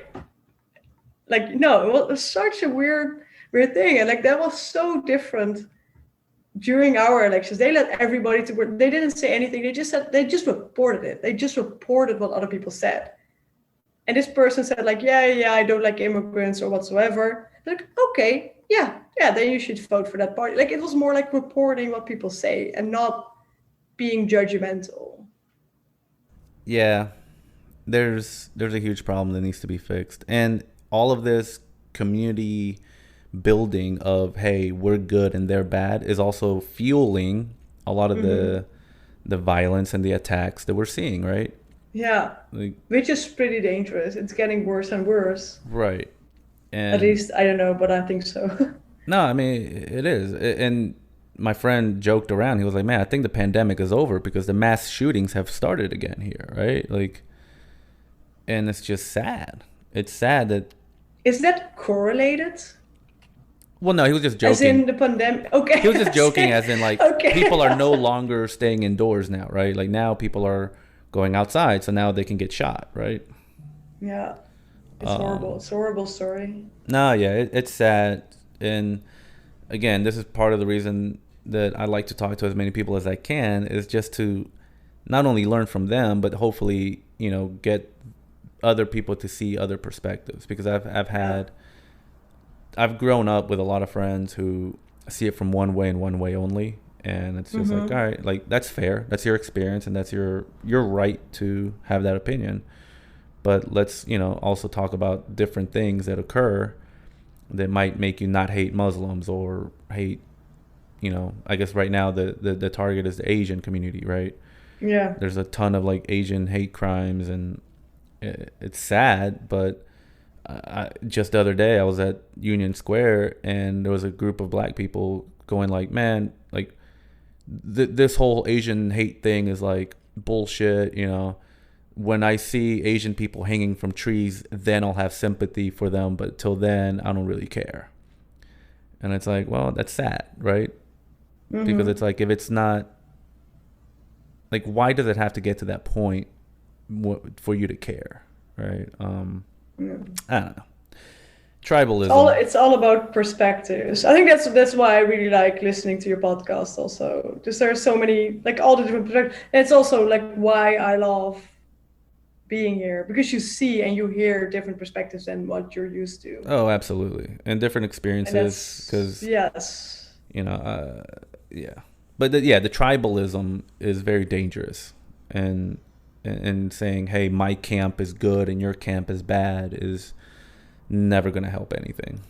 like no, it was such a weird thing, and like that was so different during our elections, they let everybody to work. They didn't say anything. They just reported it. They just reported what other people said. And this person said like, yeah, I don't like immigrants or whatsoever. Like, okay, yeah, then you should vote for that party. Like, it was more like reporting what people say and not being judgmental. Yeah, there's a huge problem that needs to be fixed, and all of this community building of hey, we're good and they're bad is also fueling a lot of the violence and the attacks that we're seeing, right? Yeah, Like, which is pretty dangerous. It's getting worse and worse. right. At And least I don't know, but I think so. no, I mean it is. And my friend joked around. He was like, "Man, I think the pandemic is over because the mass shootings have started again here, right?" Like, and it's just sad. It's sad that. Is that correlated? Well, no, he was just As joking. in the pandemic? Okay. He was just joking, as in like Okay. people are no longer staying indoors now, right? Like now people are going outside, so now they can get shot, right? Yeah. It's horrible. It's a horrible story. No, yeah, it's sad, and again, this is part of the reason that I like to talk to as many people as I can is just to not only learn from them, but hopefully, get other people to see other perspectives because I've grown up with a lot of friends who see it from one way and one way only, and it's just like, all right, like that's fair, that's your experience, and that's your right to have that opinion. But let's also talk about different things that occur that might make you not hate Muslims or hate. I guess right now the target is the Asian community, right? Yeah. There's a ton of like Asian hate crimes, and it's sad, but just the other day I was at Union Square and there was a group of black people going like, man, like this whole Asian hate thing is like bullshit. When I see Asian people hanging from trees, then I'll have sympathy for them, but till then I don't really care. And it's like, well, that's sad, right? Because it's like, if it's not, like, why does it have to get to that point for you to care, right? I don't know. Tribalism. It's all about perspectives. I think that's why I really like listening to your podcast also. Because there are so many, like all the different perspectives. And it's also like why I love being here, because you see and you hear different perspectives than what you're used to. Oh, absolutely. And different experiences because, yes. Yeah. But the tribalism is very dangerous. And saying, hey, my camp is good and your camp is bad is never going to help anything.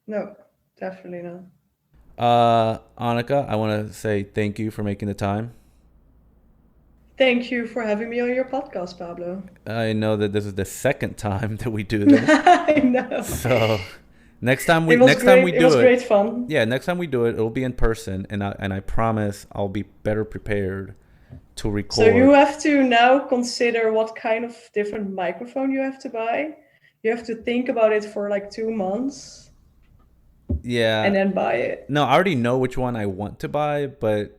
No, definitely not. Annika, I want to say thank you for making the time. Thank you for having me on your podcast, Pablo. I know that this is the second time that we do this. I know. So next time we it was great fun. Yeah, next time we do it, it'll be in person, and I promise I'll be better prepared to record. So you have to now consider what kind of different microphone you have to buy. You have to think about it for like 2 months. Yeah. And then buy it. No, I already know which one I want to buy, but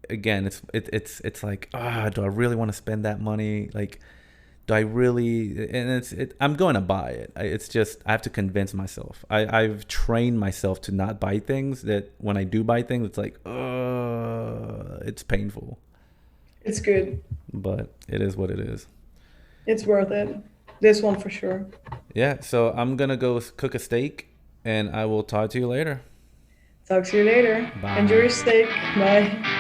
again, it's like, do I really want to spend that money? Like, do I really? And I'm going to buy it. It's just I have to convince myself. I've trained myself to not buy things that when I do buy things, it's like, it's painful. It's good. But it is what it is. It's worth it. This one for sure. Yeah, so I'm going to go cook a steak, and I will talk to you later. Talk to you later. Bye. Enjoy your steak. Bye.